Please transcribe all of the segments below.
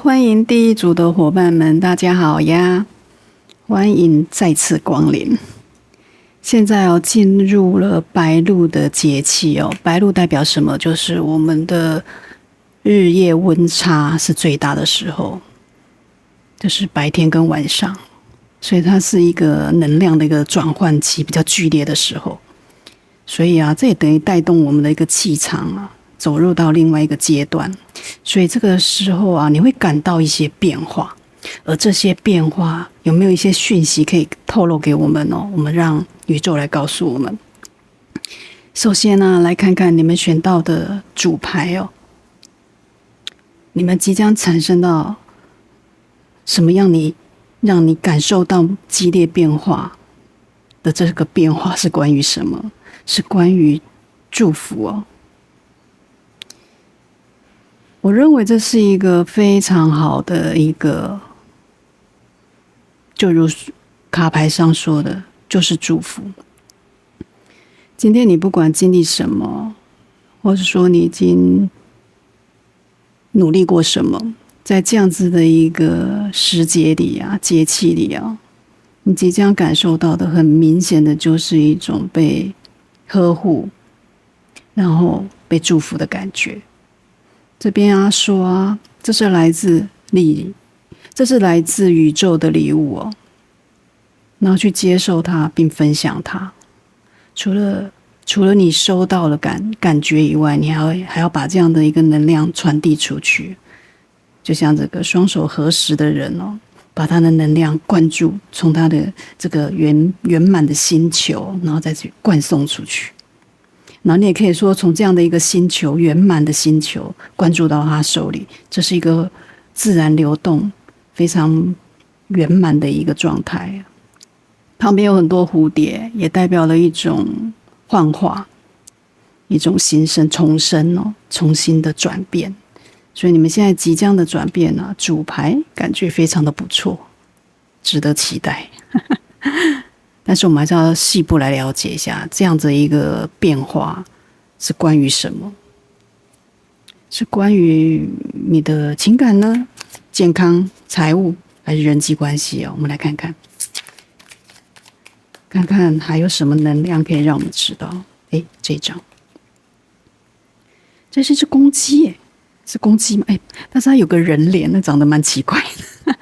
欢迎第一组的伙伴们，大家好呀！欢迎再次光临。现在进入了白露的节气哦。白露代表什么？就是我们的日夜温差是最大的时候，就是白天跟晚上，所以它是一个能量的一个转换期，比较剧烈的时候。所以这也等于带动我们的一个气场走入到另外一个阶段。所以这个时候你会感到一些变化，而这些变化有没有一些讯息可以透露给我们呢？我们让宇宙来告诉我们。首先来看看你们选到的主牌你们即将产生到什么样让你感受到激烈变化的这个变化是关于什么？是关于祝福我认为这是一个非常好的一个，就如卡牌上说的，就是祝福。今天你不管经历什么，或者说你已经努力过什么，在这样子的一个时节里节气里你即将感受到的很明显的就是一种被呵护，然后被祝福的感觉。这边说这是来自宇宙的礼物然后去接受它并分享它。除了你收到了感觉以外，你还要把这样的一个能量传递出去。就像这个双手合十的人把他的能量灌注，从他的这个圆满的星球，然后再去灌送出去。然后你也可以说，从这样的一个星球，圆满的星球灌注到他手里，这是一个自然流动、非常圆满的一个状态。旁边有很多蝴蝶，也代表了一种幻化，一种新生、重生重新的转变。所以你们现在即将的转变主牌感觉非常的不错，值得期待。但是我们还是要细部来了解一下，这样子一个变化是关于什么？是关于你的情感呢？健康、财务，还是人际关系我们来看看，看看还有什么能量可以让我们知道。这一张，这是一只公鸡耶。是公鸡吗？但是它有个人脸，那长得蛮奇怪的。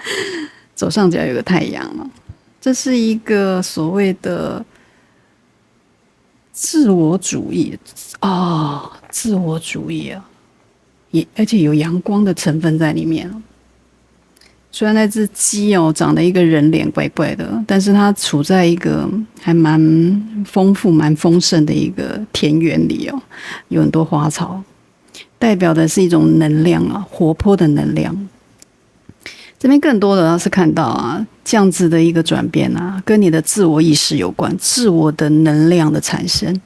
左上角有个太阳这是一个所谓的自我主义自我主义而且有阳光的成分在里面虽然那只鸡长得一个人脸怪怪的，但是它处在一个还蛮丰富、蛮丰盛的一个田园里有很多花草。代表的是一种能量活泼的能量。这边更多的是看到这样子的一个转变跟你的自我意识有关，自我的能量的产生。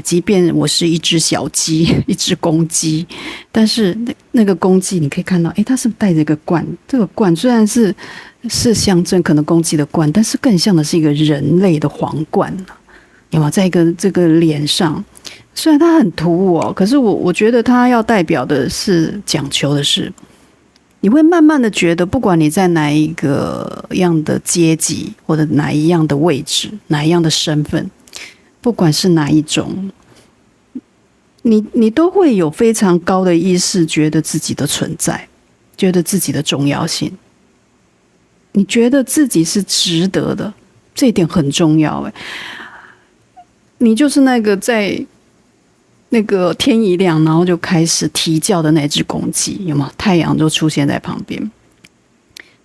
即便我是一只小鸡，一只公鸡，但是那个公鸡你可以看到，它是带着一个冠，这个冠虽然是象征可能公鸡的冠，但是更像的是一个人类的皇冠有没有在这个脸上？虽然它很突兀可是我觉得它要代表的是讲求的是，你会慢慢的觉得，不管你在哪一个样的阶级，或者哪一样的位置，哪一样的身份，不管是哪一种，你都会有非常高的意识，觉得自己的存在，觉得自己的重要性，你觉得自己是值得的，这一点很重要你就是那个在那个天一亮，然后就开始啼叫的那只公鸡，有没有？太阳就出现在旁边，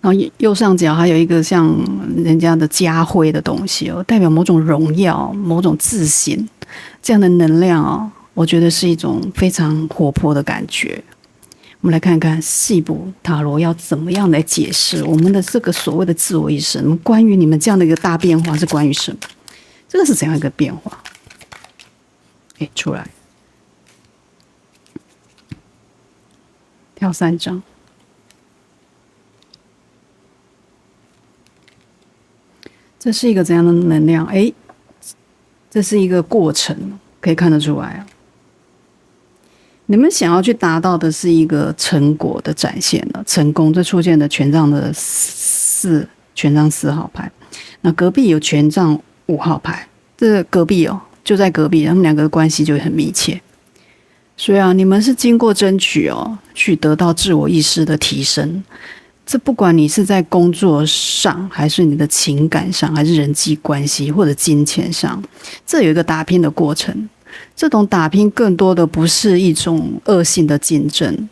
然后右上角还有一个像人家的家徽的东西代表某种荣耀、某种自信，这样的能量我觉得是一种非常活泼的感觉。我们来看看细部塔罗要怎么样来解释我们的这个所谓的自我意识，关于你们这样的一个大变化是关于什么？这个是怎样一个变化？出来，跳3张。这是一个怎样的能量？这是一个过程，可以看得出来你们想要去达到的是一个成果的展现了，成功。这出现的权杖的权杖4号牌，那隔壁有权杖5号牌，这隔壁就在隔壁，他们两个的关系就很密切。所以你们是经过争取去得到自我意识的提升。这不管你是在工作上，还是你的情感上，还是人际关系或者金钱上，这有一个打拼的过程。这种打拼更多的不是一种恶性的竞争，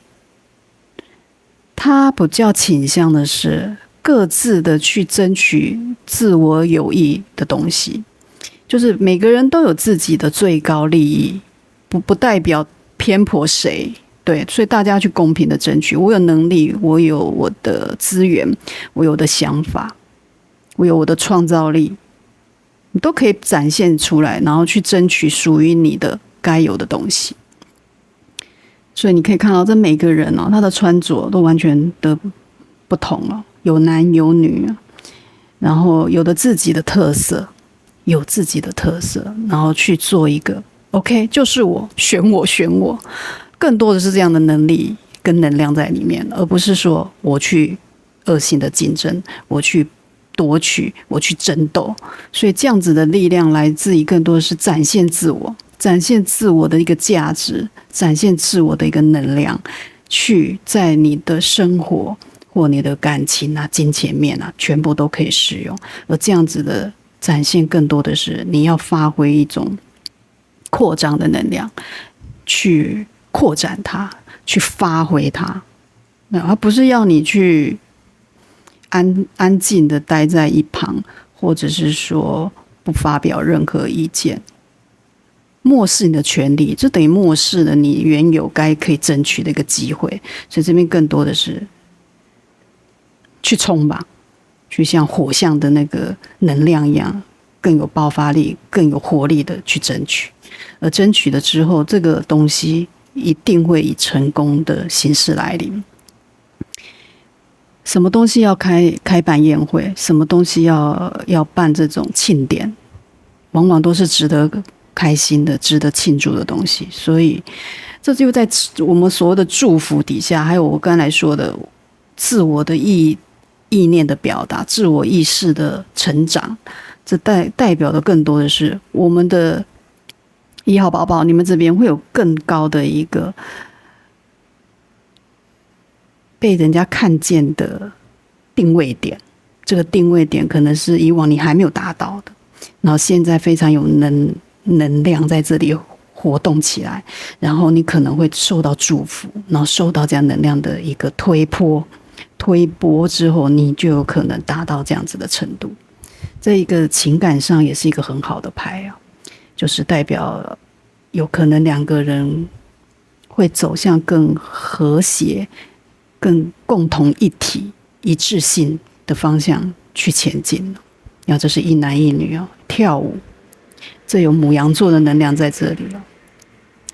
它比较倾向的是各自的去争取自我有益的东西，就是每个人都有自己的最高利益，不代表偏颇谁。对，所以大家去公平的争取。我有能力，我有我的资源，我有的想法，我有我的创造力，你都可以展现出来，然后去争取属于你的该有的东西。所以你可以看到，这每个人他的穿着都完全的不同有男有女然后有的自己的特色，然后去做一个 OK， 就是我，选我。更多的是这样的能力跟能量在里面，而不是说我去恶性的竞争，我去夺取，我去争斗。所以这样子的力量来自于更多的是展现自我的一个价值，展现自我的一个能量，去在你的生活或你的感情金钱面全部都可以使用。而这样子的展现更多的是你要发挥一种扩张的能量，去扩展它，去发挥它，而不是要你去安静的待在一旁，或者是说不发表任何意见，漠视你的权利，这等于漠视了你原有可以争取的一个机会。所以这边更多的是去冲吧，去像火象的那个能量一样，更有爆发力，更有活力的去争取。而争取了之后，这个东西一定会以成功的形式来临。什么东西要开办宴会，什么东西要办这种庆典，往往都是值得开心的、值得庆祝的东西。所以这就在我们所谓的祝福底下，还有我刚才说的自我的意念的表达、自我意识的成长，这代表的更多的是我们的1号宝宝，你们这边会有更高的一个被人家看见的定位点。这个定位点可能是以往你还没有达到的，然后现在非常有能量在这里活动起来，然后你可能会受到祝福，然后受到这样能量的一个推波之后，你就有可能达到这样子的程度。这一个情感上也是一个很好的牌就是代表有可能两个人会走向更和谐、更共同一体、一致性的方向去前进。然后这是一男一女跳舞，这有牡羊座的能量在这里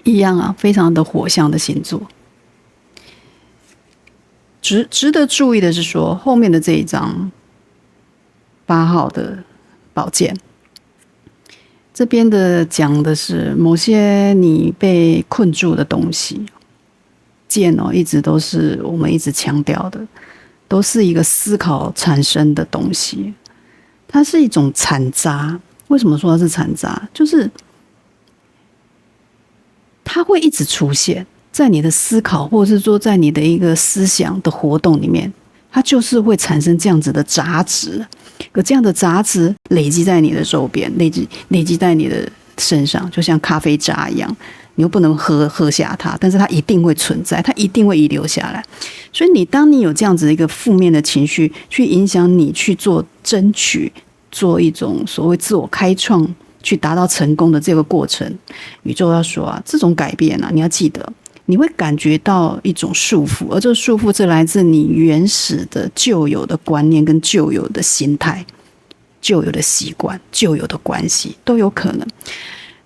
一样非常的火象的星座。值得注意的是说，后面的这一张8号的宝剑，这边的讲的是某些你被困住的东西。剑一直都是我们一直强调的，都是一个思考产生的东西，它是一种残渣。为什么说它是残渣？就是它会一直出现在你的思考，或者是说在你的一个思想的活动里面，它就是会产生这样子的杂质。可这样的杂质累积在你的周边，累积在你的身上，就像咖啡渣一样，你又不能喝下它，但是它一定会存在，它一定会遗留下来。所以当你有这样子的一个负面的情绪去影响你去做争取，做一种所谓自我开创，去达到成功的这个过程，宇宙要说这种改变你要记得，你会感觉到一种束缚，而这个束缚是来自你原始的旧有的观念跟旧有的心态、旧有的习惯、旧有的关系都有可能。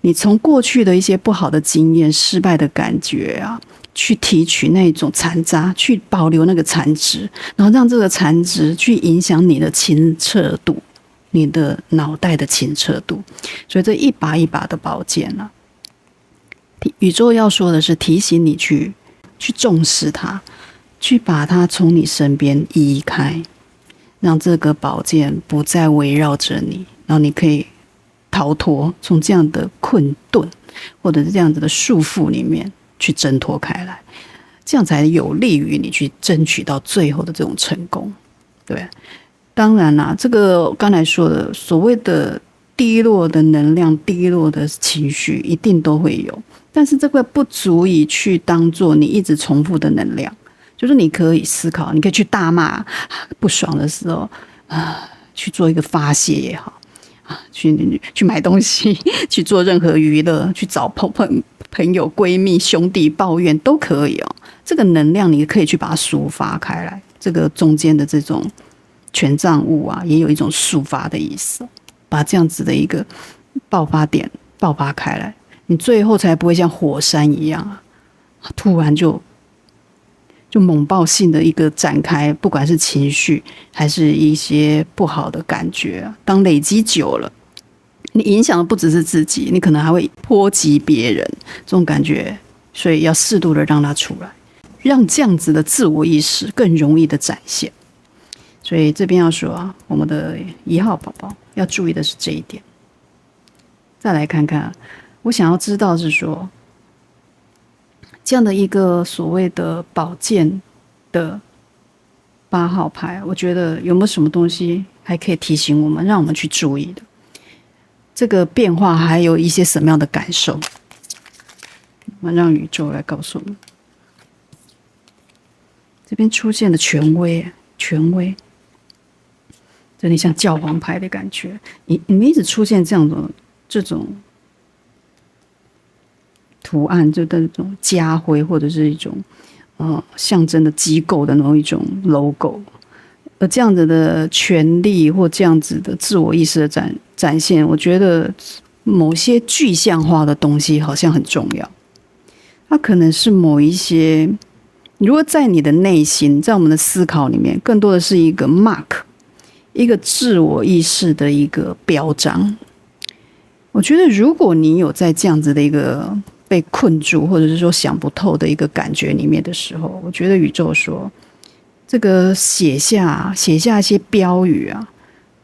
你从过去的一些不好的经验、失败的感觉去提取那种残渣，去保留那个残值，然后让这个残值去影响你的清澈度，你的脑袋的清澈度。所以这一把一把的宝剑宇宙要说的是提醒你去重视它，去把它从你身边移开，让这个宝剑不再围绕着你，然后你可以逃脱从这样的困顿或者是这样子的束缚里面去挣脱开来，这样才有利于你去争取到最后的这种成功。对，当然啦，这个刚才说的所谓的低落的能量、低落的情绪一定都会有，但是这个不足以去当做你一直重复的能量。就是你可以思考，你可以去大骂不爽的时候去做一个发泄也好去买东西，去做任何娱乐，去找朋友、闺蜜、兄弟抱怨都可以哦。这个能量你可以去把它抒发开来，这个中间的这种权杖物也有一种抒发的意思，把这样子的一个爆发点爆发开来，你最后才不会像火山一样突然就猛爆性的一个展开，不管是情绪还是一些不好的感觉，当累积久了，你影响的不只是自己，你可能还会波及别人，这种感觉，所以要适度的让它出来，让这样子的自我意识更容易的展现。所以这边要说我们的1号宝宝要注意的是这一点。再来看看，我想要知道是说，这样的一个所谓的宝剑的8号牌，我觉得有没有什么东西还可以提醒我们，让我们去注意的？这个变化还有一些什么样的感受？我们让宇宙来告诉我们。这边出现的权威，有点像教皇牌的感觉。你们一直出现这种图案，就这种家徽或者是一种象征的机构的那种一种 logo， 而这样子的权力或这样子的自我意识的展现，我觉得某些具象化的东西好像很重要。它可能是某一些，如果在你的内心，在我们的思考里面，更多的是一个 mark， 一个自我意识的一个标章。我觉得如果你有在这样子的一个被困住，或者是说想不透的一个感觉里面的时候，我觉得宇宙说，这个写下一些标语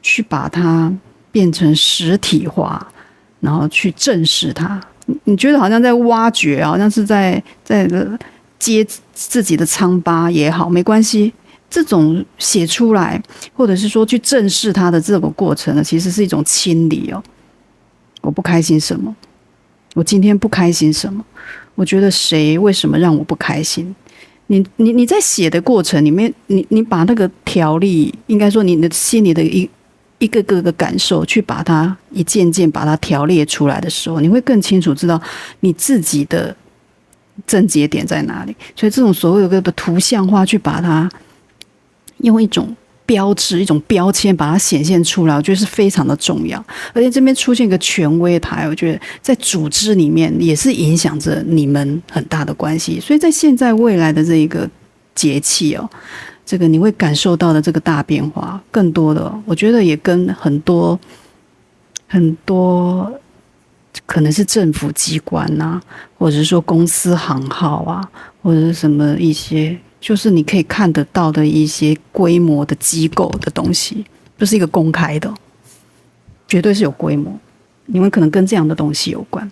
去把它变成实体化，然后去正视它。你觉得好像在挖掘，好像是在揭自己的疮疤也好，没关系。这种写出来，或者是说去正视它的这个过程呢，其实是一种清理我不开心什么？我今天不开心什么？我觉得谁为什么让我不开心？你在写的过程里面，你把那个条例，应该说你的心里的一个个的感受，去把它一件件把它条列出来的时候，你会更清楚知道你自己的症结点在哪里。所以这种所谓的图像化，去把它用一种标志、一种标签把它显现出来，我觉得是非常的重要。而且这边出现一个权威牌，我觉得在组织里面也是影响着你们很大的关系。所以在现在未来的这一个节气这个你会感受到的这个大变化，更多的我觉得也跟很多可能是政府机关或者是说公司行号或者是什么一些，就是你可以看得到的一些规模的机构的东西，不是一个公开的，绝对是有规模。你们可能跟这样的东西有关，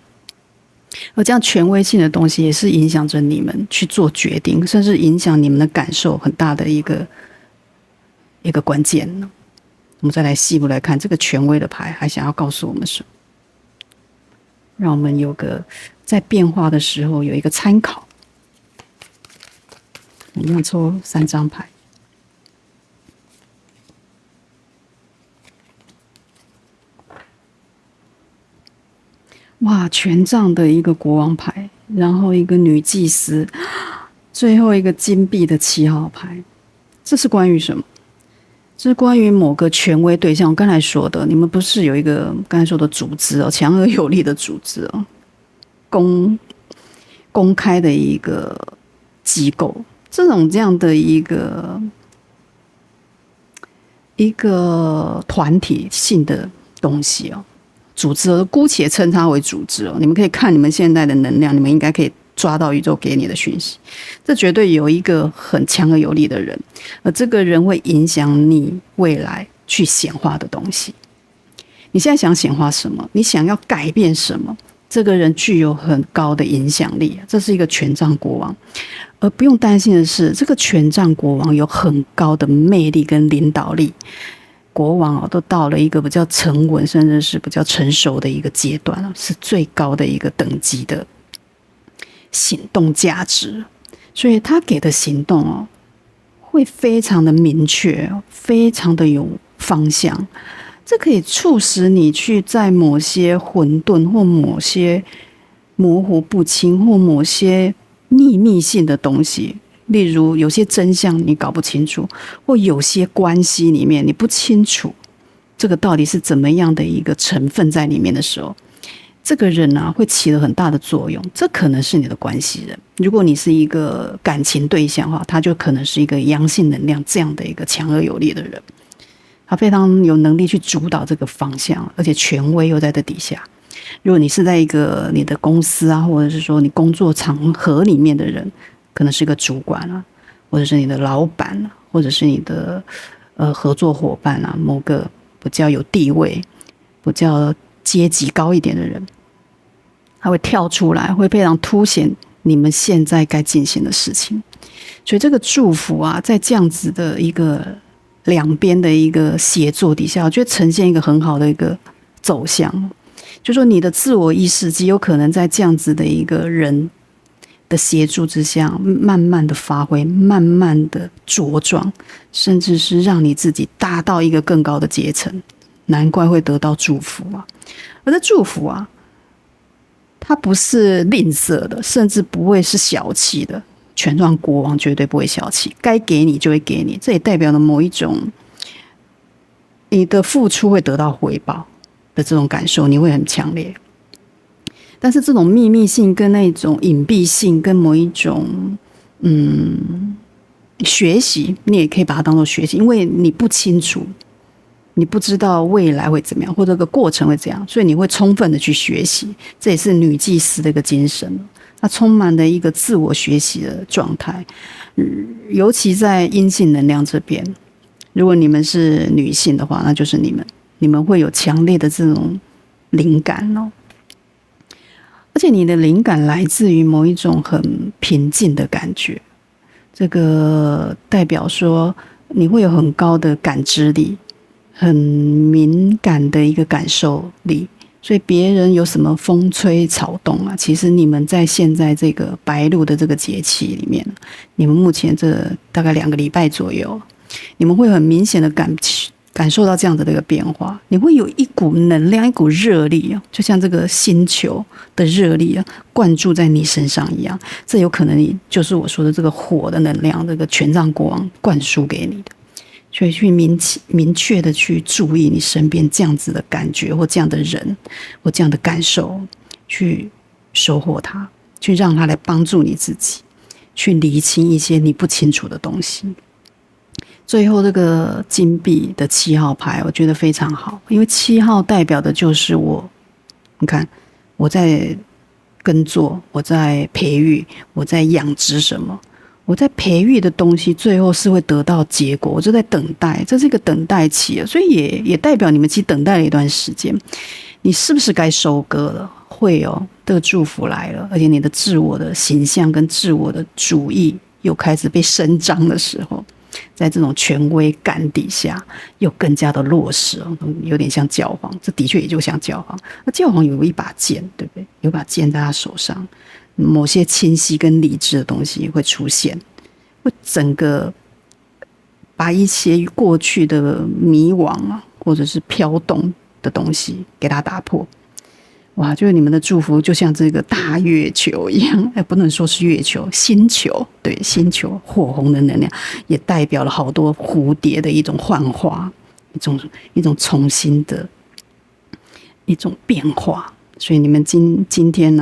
而这样权威性的东西也是影响着你们去做决定，甚至影响你们的感受很大的一个关键呢。我们再来细部来看这个权威的牌，还想要告诉我们什么？让我们有个在变化的时候有一个参考。一样抽3张牌。哇，权杖的一个国王牌，然后一个女祭司，最后一个金币的7号牌。这是关于什么？这是关于某个权威对象。我刚才说的，你们不是有一个刚才说的组织强而有力的组织公开的一个机构，这样的一个团体性的东西组织，姑且称它为组织哦。你们可以看你们现在的能量，你们应该可以抓到宇宙给你的讯息。这绝对有一个很强而有力的人，而这个人会影响你未来去显化的东西。你现在想显化什么？你想要改变什么？这个人具有很高的影响力，这是一个权杖国王。而不用担心的是，这个权杖国王有很高的魅力跟领导力。国王都到了一个比较沉稳，甚至是比较成熟的一个阶段，是最高的一个等级的行动价值。所以他给的行动会非常的明确，非常的有方向。这可以促使你去在某些混沌或某些模糊不清或某些秘密性的东西，例如有些真相你搞不清楚，或有些关系里面你不清楚这个到底是怎么样的一个成分在里面的时候，这个人会起了很大的作用。这可能是你的关系人，如果你是一个感情对象的话，他就可能是一个阳性能量这样的一个强而有力的人，他非常有能力去主导这个方向，而且权威又在这底下。如果你是在一个你的公司或者是说你工作场合里面的人，可能是一个主管或者是你的老板或者是你的合作伙伴某个比较有地位、比较阶级高一点的人，他会跳出来，会非常凸显你们现在该进行的事情。所以这个祝福在这样子的一个两边的一个协作底下，我觉得呈现一个很好的一个走向。就说你的自我意识极有可能在这样子的一个人的协助之下，慢慢的发挥，慢慢的茁壮，甚至是让你自己达到一个更高的阶层。难怪会得到祝福而这祝福它不是吝啬的，甚至不会是小气的。权杖国王绝对不会小气，该给你就会给你，这也代表了某一种你的付出会得到回报的这种感受，你会很强烈。但是这种秘密性跟那种隐蔽性跟某一种学习，你也可以把它当作学习，因为你不清楚，你不知道未来会怎么样，或者这个过程会怎样，所以你会充分的去学习。这也是女祭司的一个精神，它充满了一个自我学习的状态。尤其在阴性能量这边，如果你们是女性的话，那就是你们会有强烈的这种灵感而且你的灵感来自于某一种很平静的感觉，这个代表说你会有很高的感知力，很敏感的一个感受力，所以别人有什么风吹草动其实你们在现在这个白露的这个节气里面，你们目前这大概2个礼拜左右，你们会很明显的感受到这样子的一个变化，你会有一股能量，一股热力就像这个星球的热力灌注在你身上一样。这有可能就是我说的这个火的能量，这个权杖国王灌输给你的。所以去明确的去注意你身边这样子的感觉，或这样的人，或这样的感受，去收获它，去让它来帮助你自己，去厘清一些你不清楚的东西。最后这个金币的7号牌，我觉得非常好，因为7号代表的就是你看我在耕作，我在培育，我在养殖什么。我在培育的东西最后是会得到结果，我就在等待，这是一个等待期，所以也代表你们其实等待了一段时间，你是不是该收割了？会这个祝福来了，而且你的自我的形象跟自我的主义又开始被伸张的时候，在这种权威感底下又更加的落实有点像教皇，这的确也就像教皇。那教皇有一把剑，对不对？有把剑在他手上，某些清晰跟理智的东西会出现，会整个把一些过去的迷惘或者是飘动的东西给它打破。哇，就是你们的祝福就像这个大月球一样，不能说是月球，星球，对，星球火红的能量也代表了好多蝴蝶的一种幻化，一种重新的一种变化。所以你们今天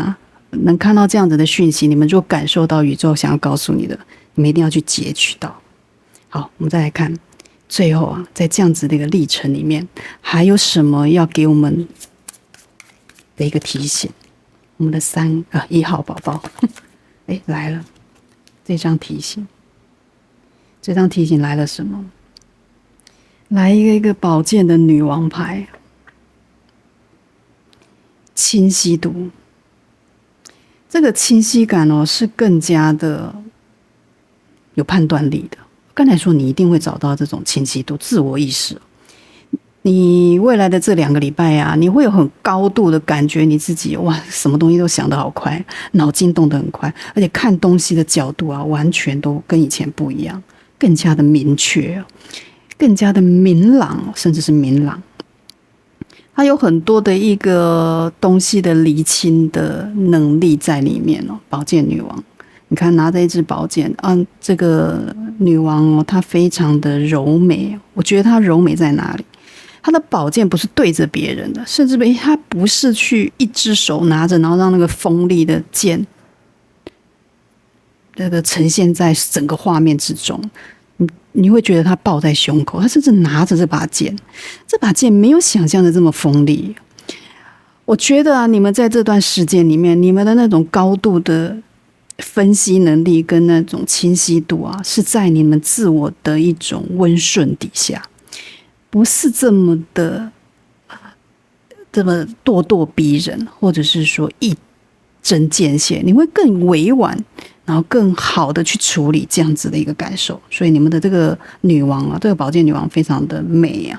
能看到这样子的讯息，你们就感受到宇宙想要告诉你的，你们一定要去截取到。好，我们再来看最后在这样子的一个历程里面，还有什么要给我们的一个提醒。我们的1号宝宝，来了，这张提醒来了什么？来一个宝剑的女王牌，清晰度。这个清晰感是更加的有判断力的。刚才说你一定会找到这种清晰度、自我意识。你未来的这2个礼拜啊，你会有很高度的感觉，你自己什么东西都想得好快，脑筋动得很快，而且看东西的角度啊，完全都跟以前不一样，更加的明确，更加的明朗，甚至是明朗。它有很多的一个东西的厘清的能力在里面宝剑女王，你看拿着一支宝剑这个女王她非常的柔美。我觉得她柔美在哪里？她的宝剑不是对着别人的，甚至她不是去一只手拿着，然后让那个锋利的剑那个呈现在整个画面之中。你会觉得她抱在胸口，她甚至拿着这把剑，这把剑没有想象的这么锋利。我觉得你们在这段时间里面，你们的那种高度的分析能力跟那种清晰度是在你们自我的一种温顺底下，不是这么咄咄逼人，或者是说一针见血，你会更委婉，然后更好的去处理这样子的一个感受。所以你们的这个女王这个宝剑女王非常的美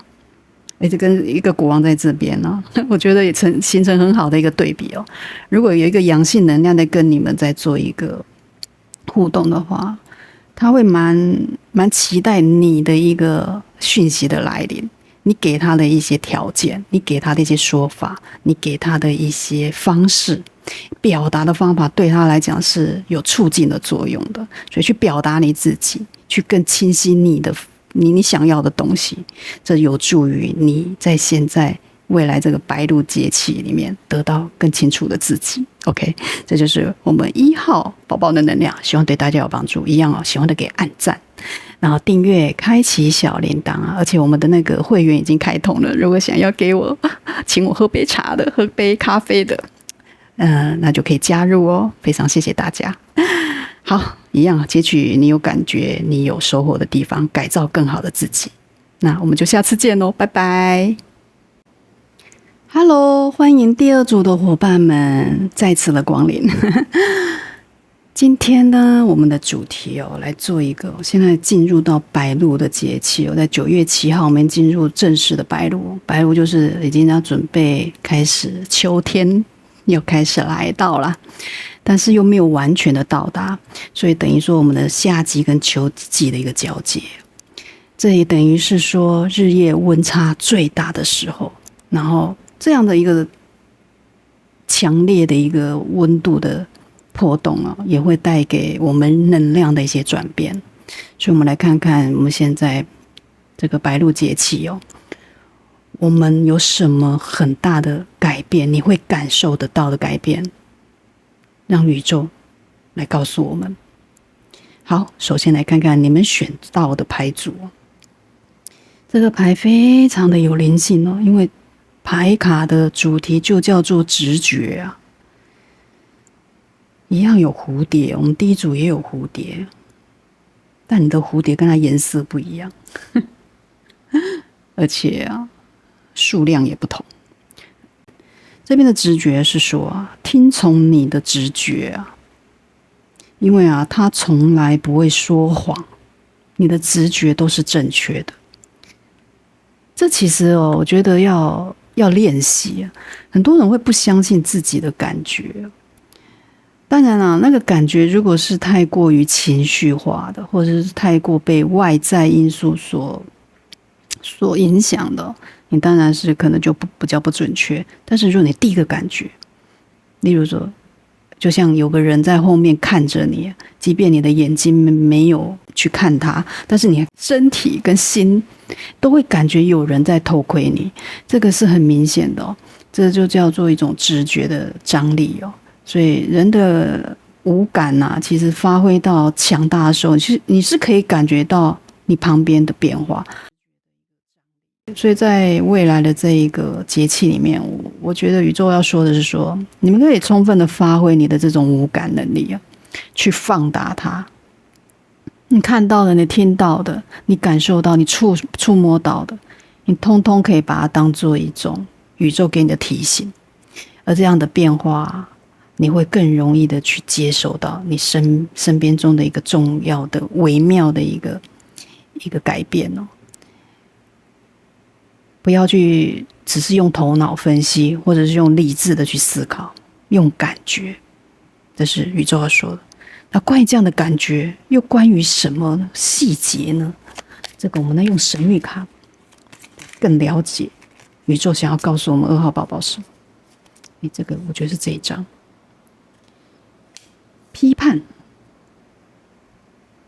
而且跟一个国王在这边我觉得也形成很好的一个对比如果有一个阳性能量在跟你们在做一个互动的话，他会蛮期待你的一个讯息的来临，你给他的一些条件，你给他的一些说法，你给他的一些方式，表达的方法对他来讲是有促进的作用的。所以去表达你自己，去更清晰你想要的东西，这有助于你在现在未来这个白露节气里面得到更清楚的自己。 OK， 这就是我们1号宝宝的能量，希望对大家有帮助。一样喜欢的给按赞，然后订阅，开启小铃铛而且我们的那个会员已经开通了，如果想要给我请我喝杯茶的，喝杯咖啡的那就可以加入非常谢谢大家。好，一样截取你有感觉你有收获的地方，改造更好的自己。那我们就下次见拜拜。Hello， 欢迎第2组的伙伴们再次的光临。今天呢，我们的主题来做一个，现在进入到白露的节气在9月7号我们进入正式的白露。白露就是已经要准备开始，秋天又开始来到了，但是又没有完全的到达，所以等于说我们的夏季跟秋季的一个交界，这也等于是说日夜温差最大的时候，然后这样的一个强烈的一个温度的波动也会带给我们能量的一些转变。所以我们来看看我们现在这个白露节气我们有什么很大的改变，你会感受得到的改变，让宇宙来告诉我们。好，首先来看看你们选到的牌组这个牌非常的有灵性因为牌卡的主题就叫做直觉一样有蝴蝶，我们第1组也有蝴蝶，但你的蝴蝶跟它颜色不一样而且数量也不同。这边的直觉是说听从你的直觉因为它从来不会说谎，你的直觉都是正确的。这其实我觉得要练习很多人会不相信自己的感觉。当然那个感觉如果是太过于情绪化的，或者是太过被外在因素所影响的，你当然是可能就比较不准确。但是如果你第一个感觉，例如说就像有个人在后面看着你，即便你的眼睛没有去看他，但是你身体跟心都会感觉有人在偷窥你，这个是很明显的这就叫做一种直觉的张力所以人的五感其实发挥到强大的时候，其实你是可以感觉到你旁边的变化。所以在未来的这一个节气里面，我觉得宇宙要说的是说，你们可以充分的发挥你的这种五感能力啊，去放大它。你看到的，你听到的，你感受到，你触摸到的，你通通可以把它当做一种宇宙给你的提醒。而这样的变化，你会更容易的去接受到你身边中的一个重要的、微妙的一个改变哦。不要去只是用头脑分析，或者是用理智的去思考，用感觉，这是宇宙要说的。那关于这样的感觉，又关于什么细节呢？这个我们呢用神谕卡更了解宇宙想要告诉我们2号宝宝什么。这个我觉得是这一张，批判、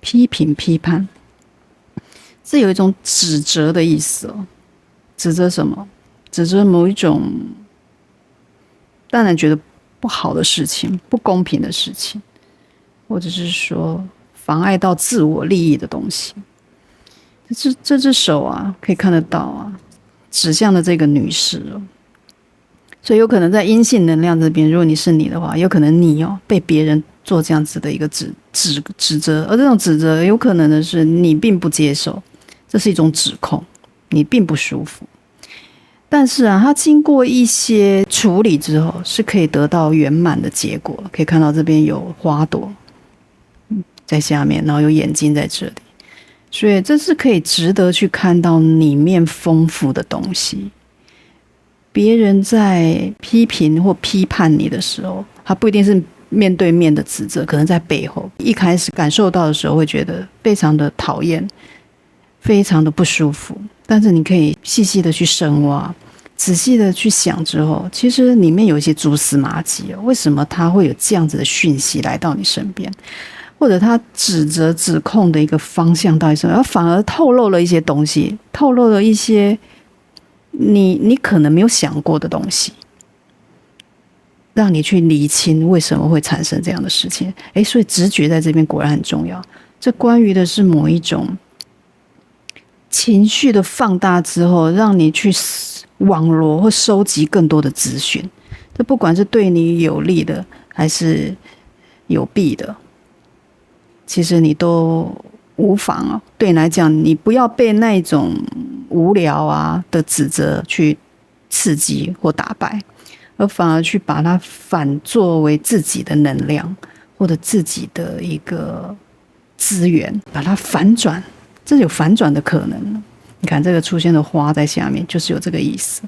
批评、批判，这有一种指责的意思哦。指责什么？指责某一种当然觉得不好的事情、不公平的事情，或者是说妨碍到自我利益的东西。这只手啊，可以看得到啊，指向的这个女士哦。所以有可能在阴性能量这边，如果你是你的话，有可能你被别人做这样子的一个指责，而这种指责有可能的是你并不接受，这是一种指控，你并不舒服。但是啊，它经过一些处理之后，是可以得到圆满的结果。可以看到这边有花朵在下面，然后有眼睛在这里，所以这是可以值得去看到里面丰富的东西。别人在批评或批判你的时候，他不一定是面对面的指责，可能在背后。一开始感受到的时候，会觉得非常的讨厌，非常的不舒服。但是你可以细细的去深挖，仔细的去想之后，其实里面有一些蛛丝马迹。为什么他会有这样子的讯息来到你身边？或者他指责、指控的一个方向到底是什么？而反而透露了一些东西，透露了一些你可能没有想过的东西，让你去厘清为什么会产生这样的事情。所以直觉在这边果然很重要。这关于的是某一种情绪的放大之后，让你去网罗或收集更多的资讯。这不管是对你有利的还是有弊的，其实你都无妨哦。对你来讲，你不要被那种无聊啊的指责去刺激或打败，而反而去把它反作为自己的能量或者自己的一个资源，把它反转，这有反转的可能。你看这个出现的花在下面，就是有这个意思。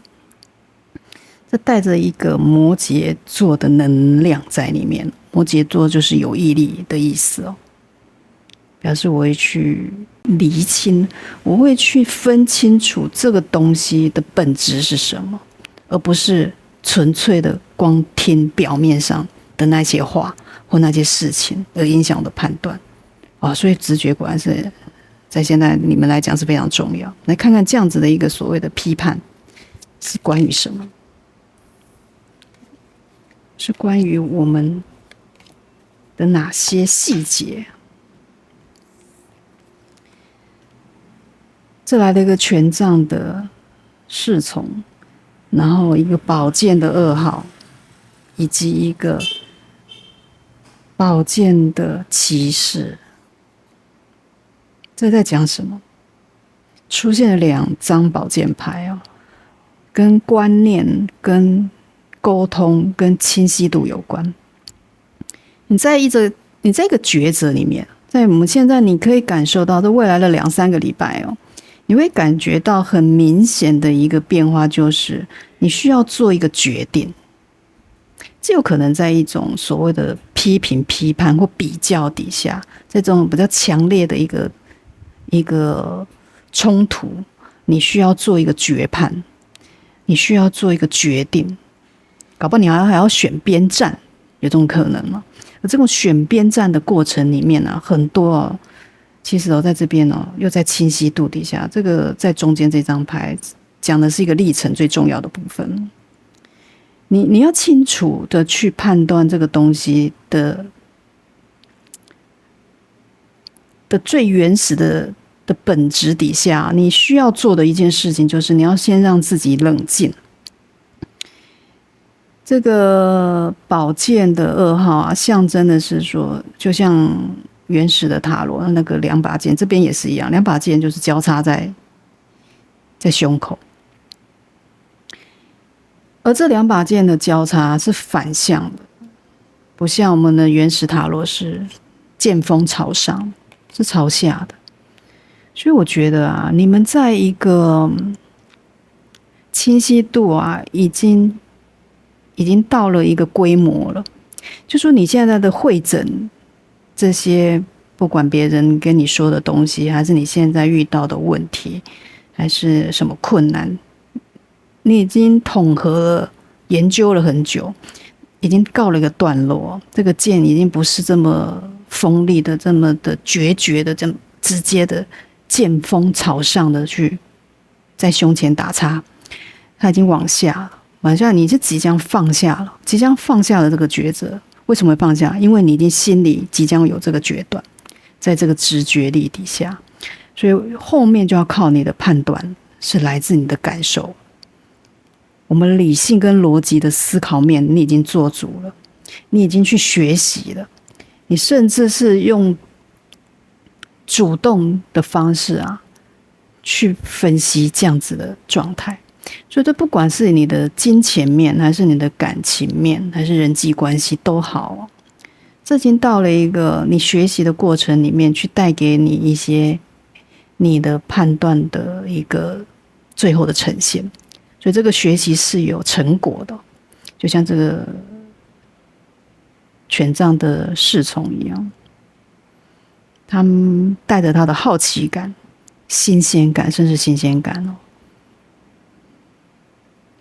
这带着一个摩羯座的能量在里面，摩羯座就是有毅力的意思哦。表示我会去厘清，我会去分清楚这个东西的本质是什么，而不是纯粹的光听表面上的那些话或那些事情而影响我的判断所以直觉果然是在现在你们来讲是非常重要。来看看这样子的一个所谓的批判是关于什么？是关于我们的哪些细节？这来了一个权杖的侍从，然后一个宝剑的2号，以及一个宝剑的骑士。这在讲什么？出现了2张宝剑牌跟观念、跟沟通、跟清晰度有关。你在一个抉择里面，在我们现在你可以感受到，这未来的2-3个礼拜你会感觉到很明显的一个变化，就是你需要做一个决定。这有可能在一种所谓的批评、批判或比较底下，在这种比较强烈的一个冲突，你需要做一个决判，你需要做一个决定，搞不好你还要选边站，有这种可能吗？而这种选边站的过程里面很多其实在这边又在清晰度底下，这个在中间这张牌讲的是一个历程最重要的部分。你要清楚的去判断这个东西的最原始的的本质底下，你需要做的一件事情就是你要先让自己冷静。这个宝剑的2号啊，象征的是说，就像原始的塔罗那个2把剑，这边也是一样，2把剑就是交叉在胸口，而这2把剑的交叉是反向的，不像我们的原始塔罗是剑锋朝上，是朝下的。所以我觉得啊，你们在一个清晰度啊，已经到了一个规模了。就说你现在的会诊这些，不管别人跟你说的东西，还是你现在遇到的问题，还是什么困难，你已经统合了、研究了很久，已经告了一个段落。这个剑已经不是这么锋利的、这么的决绝的、这么直接的剑锋朝上的去在胸前打叉，它已经往下了。往下，你是即将放下了，即将放下了这个抉择。为什么会放下？因为你已经心里即将有这个决断，在这个直觉力底下，所以后面就要靠你的判断，是来自你的感受。我们理性跟逻辑的思考面，你已经做足了，你已经去学习了，你甚至是用主动的方式啊，去分析这样子的状态。所以这不管是你的金钱面，还是你的感情面，还是人际关系都好，这已经到了一个你学习的过程里面，去带给你一些你的判断的一个最后的呈现。所以这个学习是有成果的，就像这个权杖的侍从一样，他们带着他的好奇感、新鲜感，甚至新鲜感哦，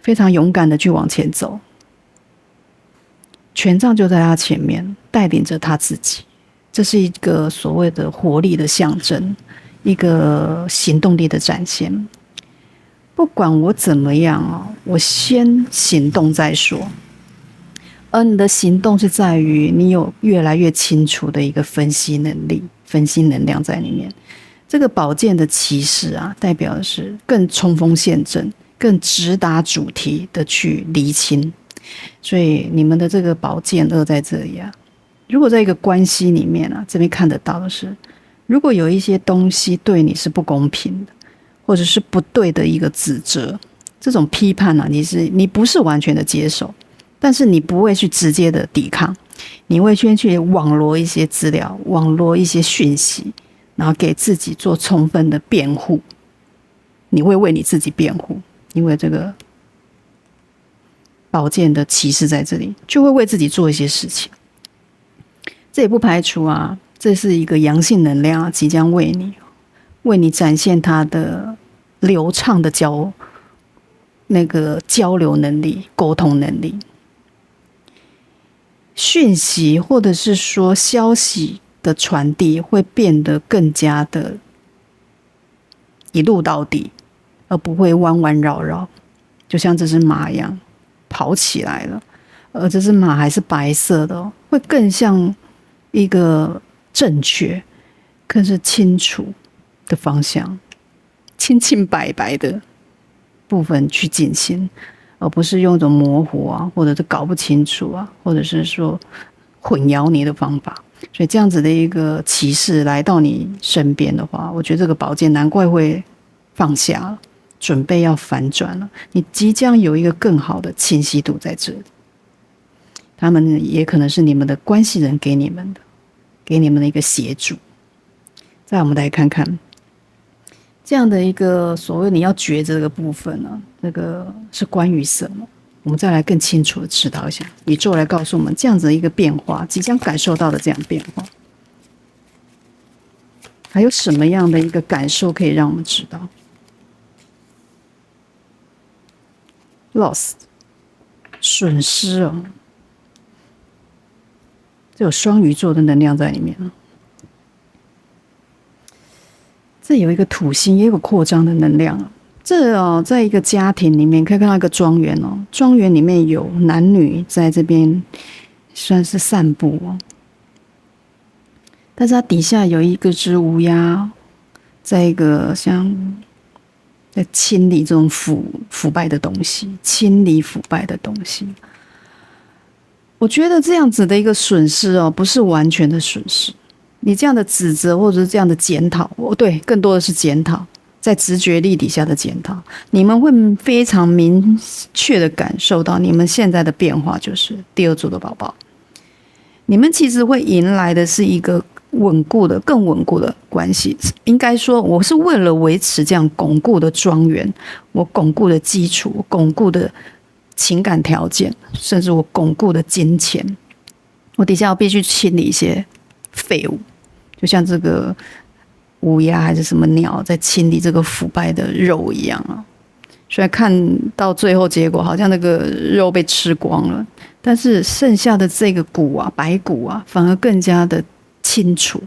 非常勇敢的去往前走。权杖就在他前面，带领着他自己。这是一个所谓的活力的象征，一个行动力的展现。不管我怎么样哦，我先行动再说。而你的行动是在于你有越来越清楚的一个分析能力、分析能量在里面。这个宝剑的骑士啊，代表的是更冲锋陷阵、更直达主题的去厘清。所以你们的这个宝剑2在这里啊，如果在一个关系里面啊，这边看得到的是，如果有一些东西对你是不公平的，或者是不对的一个指责，这种批判啊，你不是完全的接受，但是你不会去直接的抵抗，你会先去网罗一些资料，网罗一些讯息，然后给自己做充分的辩护。你会为你自己辩护，因为这个宝剑的骑士在这里，就会为自己做一些事情。这也不排除啊，这是一个阳性能量即将为你展现它的流畅的交流能力、沟通能力。讯息或者是说消息的传递会变得更加的一路到底，而不会弯弯绕绕，就像这只马一样跑起来了，而这只马还是白色的会更像一个正确、更是清楚的方向，清清白白的部分去进行，而不是用一种模糊啊，或者是搞不清楚啊，或者是说混淆你的方法。所以这样子的一个骑士来到你身边的话，我觉得这个宝剑难怪会放下了，准备要反转了。你即将有一个更好的清晰度在这里，他们也可能是你们的关系人给你们的一个协助。再我们来看看这样的一个所谓你要抉择的部分呢，这个是关于什么？我们再来更清楚的知道一下，宇宙来告诉我们这样子的一个变化，即将感受到的这样变化，还有什么样的一个感受可以让我们知道 ？Lost， 损失哦，这有双鱼座的能量在里面哦。这有一个土星，也有扩张的能量。这在一个家庭里面可以看到一个庄园哦，庄园里面有男女在这边算是散步哦，但是它底下有一个只乌鸦在一个像在清理这种腐败的东西，清理腐败的东西。我觉得这样子的一个损失哦，不是完全的损失。你这样的指责或者是这样的检讨，对，更多的是检讨，在直觉力底下的检讨，你们会非常明确的感受到，你们现在的变化就是第二组的宝宝，你们其实会迎来的是一个更稳固的关系。应该说，我是为了维持这样巩固的庄园，我巩固的基础，我巩固的情感条件，甚至我巩固的金钱，我底下要必须清理一些废物，就像这个乌鸦还是什么鸟在清理这个腐败的肉一样啊。虽然看到最后结果好像那个肉被吃光了，但是剩下的这个骨啊，白骨啊，反而更加的清楚，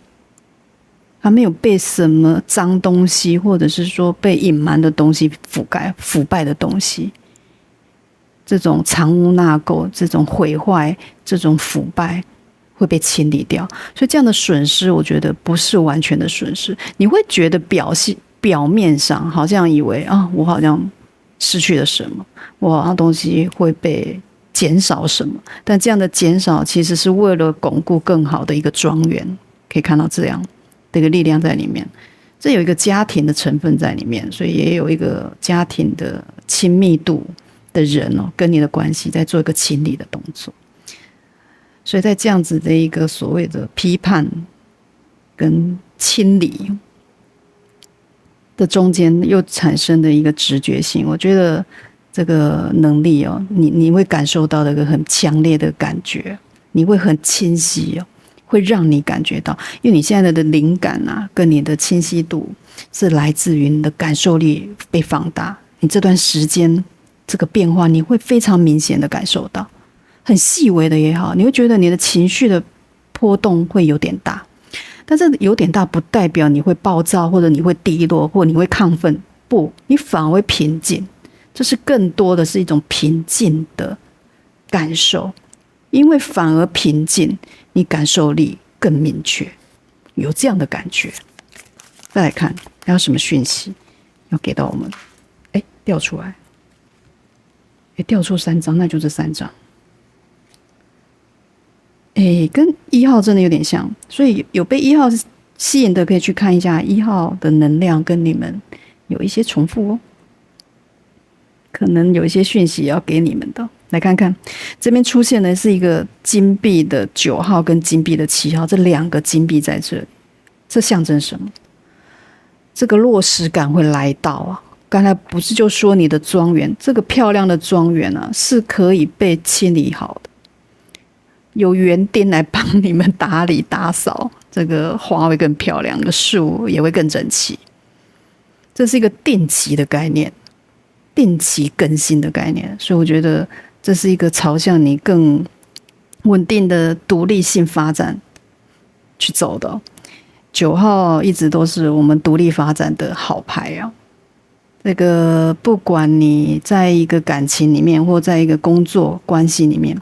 它没有被什么脏东西或者是说被隐瞒的东西覆盖，腐败的东西，这种藏污纳垢，这种毁坏，这种腐败会被清理掉。所以这样的损失我觉得不是完全的损失。你会觉得表面上好像以为啊，我好像失去了什么，我好像东西会被减少什么，但这样的减少其实是为了巩固更好的一个庄园。可以看到这样的一个力量在里面，这有一个家庭的成分在里面，所以也有一个家庭的亲密度的人哦，跟你的关系在做一个清理的动作。所以在这样子的一个所谓的批判跟清理的中间，又产生的一个直觉性，我觉得这个能力哦，你会感受到的一个很强烈的感觉，你会很清晰哦，会让你感觉到，因为你现在的灵感啊，跟你的清晰度是来自于你的感受力被放大，你这段时间这个变化，你会非常明显的感受到，很细微的也好，你会觉得你的情绪的波动会有点大。但是有点大不代表你会暴躁，或者你会低落，或者你会亢奋，不，你反而会平静。这是更多的是一种平静的感受，因为反而平静，你感受力更明确，有这样的感觉。再来看还有什么讯息要给到我们？调出来，调出3张，那就这3张。跟1号真的有点像，所以有被1号吸引的可以去看一下1号的能量跟你们有一些重复哦，可能有一些讯息要给你们的。来看看这边出现的是一个金币的9号跟金币的7号，这2个金币在这里，这象征什么？这个落实感会来到啊。刚才不是就说你的庄园，这个漂亮的庄园啊，是可以被清理好的，有园丁来帮你们打理打扫，这个花会更漂亮，这个树也会更整齐。这是一个定期的概念，定期更新的概念，所以我觉得这是一个朝向你更稳定的独立性发展去走的。9号一直都是我们独立发展的好牌啊。这个不管你在一个感情里面，或在一个工作关系里面，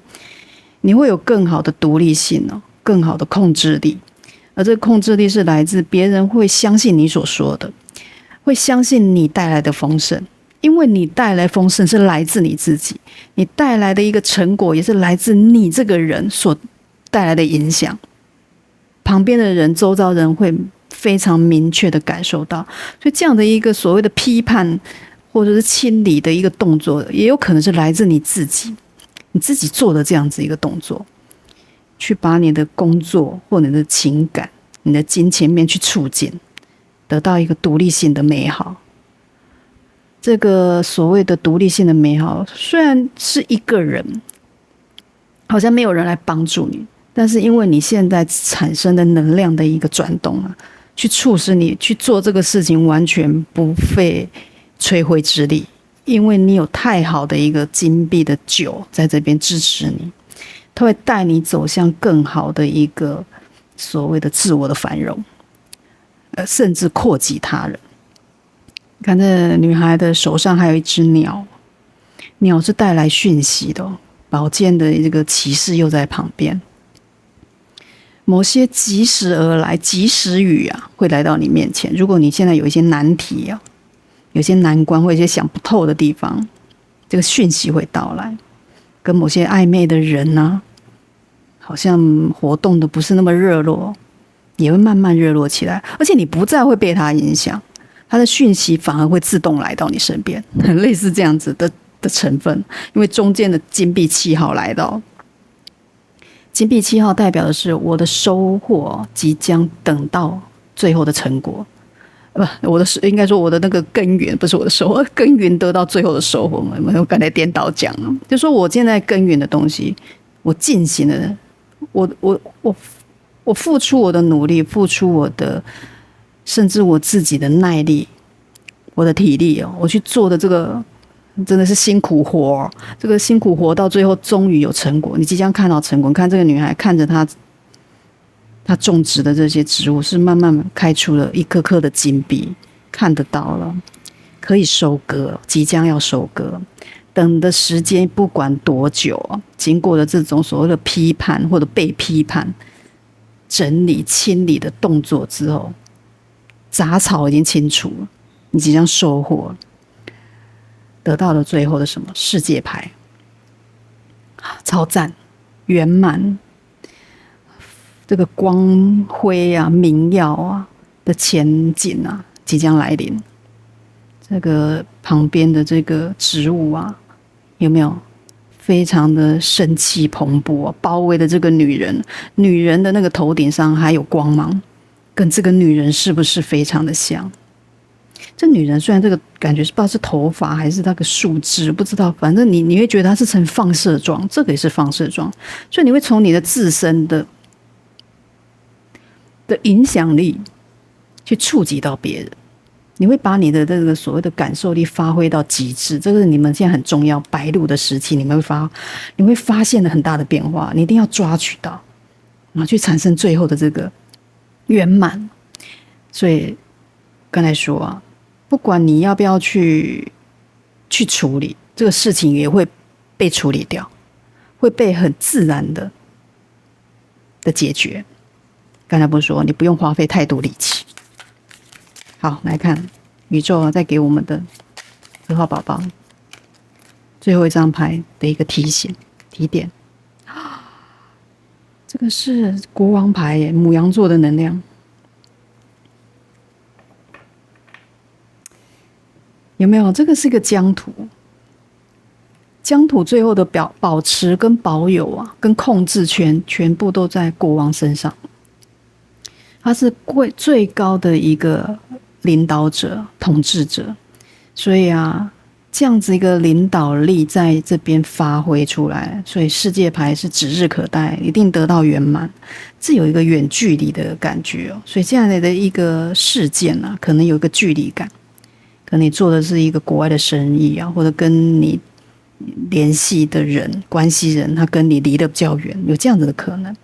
你会有更好的独立性哦，更好的控制力。而这个控制力是来自别人会相信你所说的，会相信你带来的丰盛，因为你带来丰盛是来自你自己，你带来的一个成果也是来自你这个人所带来的影响。旁边的人、周遭人会非常明确的感受到，所以这样的一个所谓的批判或者是清理的一个动作，也有可能是来自你自己，你自己做的这样子一个动作，去把你的工作或你的情感、你的金钱面去促进，得到一个独立性的美好。这个所谓的独立性的美好，虽然是一个人，好像没有人来帮助你，但是因为你现在产生的能量的一个转动啊，去促使你去做这个事情，完全不费吹灰之力，因为你有太好的一个金币的9在这边支持你，它会带你走向更好的一个所谓的自我的繁荣，甚至扩及他人。看这女孩的手上还有一只鸟，鸟是带来讯息的哦，宝剑的这个骑士又在旁边。某些及时而来及时雨啊，会来到你面前。如果你现在有一些难题啊，有些难关或一些想不透的地方，这个讯息会到来。跟某些暧昧的人啊，好像活动的不是那么热络，也会慢慢热络起来，而且你不再会被他影响，他的讯息反而会自动来到你身边，很类似这样子的成分。因为中间的金币7号来到，金币7号代表的是我的收获即将等到最后的成果，应该说我的那个根源，不是我的收获，根源得到最后的收获。我刚才颠倒讲了，就说我现在根源的东西，我进行了，我付出我的努力，付出我的，甚至我自己的耐力，我的体力哦，我去做的这个真的是辛苦活，这个辛苦活到最后终于有成果，你即将看到成果。你看这个女孩看着她种植的这些植物是慢慢开出了一颗颗的金币，看得到了，可以收割，即将要收割。等的时间不管多久，经过了这种所谓的批判或者被批判、整理、清理的动作之后，杂草已经清除了，你即将收获了。得到了最后的什么世界牌，超赞，圆满，这个光辉啊、明耀啊的前景啊即将来临。这个旁边的这个植物啊，有没有非常的生气蓬勃啊，包围的这个女人，女人的那个头顶上还有光芒，跟这个女人是不是非常的像？这女人虽然这个感觉是不知道是头发还是那个树枝，不知道，反正你会觉得她是呈放射状，这个也是放射状，所以你会从你的自身的影响力去触及到别人，你会把你的这个所谓的感受力发挥到极致，这个是你们现在很重要白露的时期，你会发现了很大的变化，你一定要抓取到，然后去产生最后的这个圆满。所以刚才说啊，不管你要不要去处理这个事情，也会被处理掉，会被很自然的解决。刚才不是说你不用花费太多力气。好，来看宇宙再给我们的2号宝宝最后一张牌的一个提醒提点。这个是国王牌耶，牡羊座的能量。有没有？这个是一个疆土，疆土最后的保持跟保有啊，跟控制权全部都在国王身上。他是最高的一个领导者、统治者，所以啊，这样子一个领导力在这边发挥出来，所以世界牌是指日可待，一定得到圆满。这有一个远距离的感觉哦，所以这样的一个事件啊，可能有一个距离感。可能你做的是一个国外的生意啊，或者跟你联系的人、关系人，他跟你离得比较远，有这样子的可能。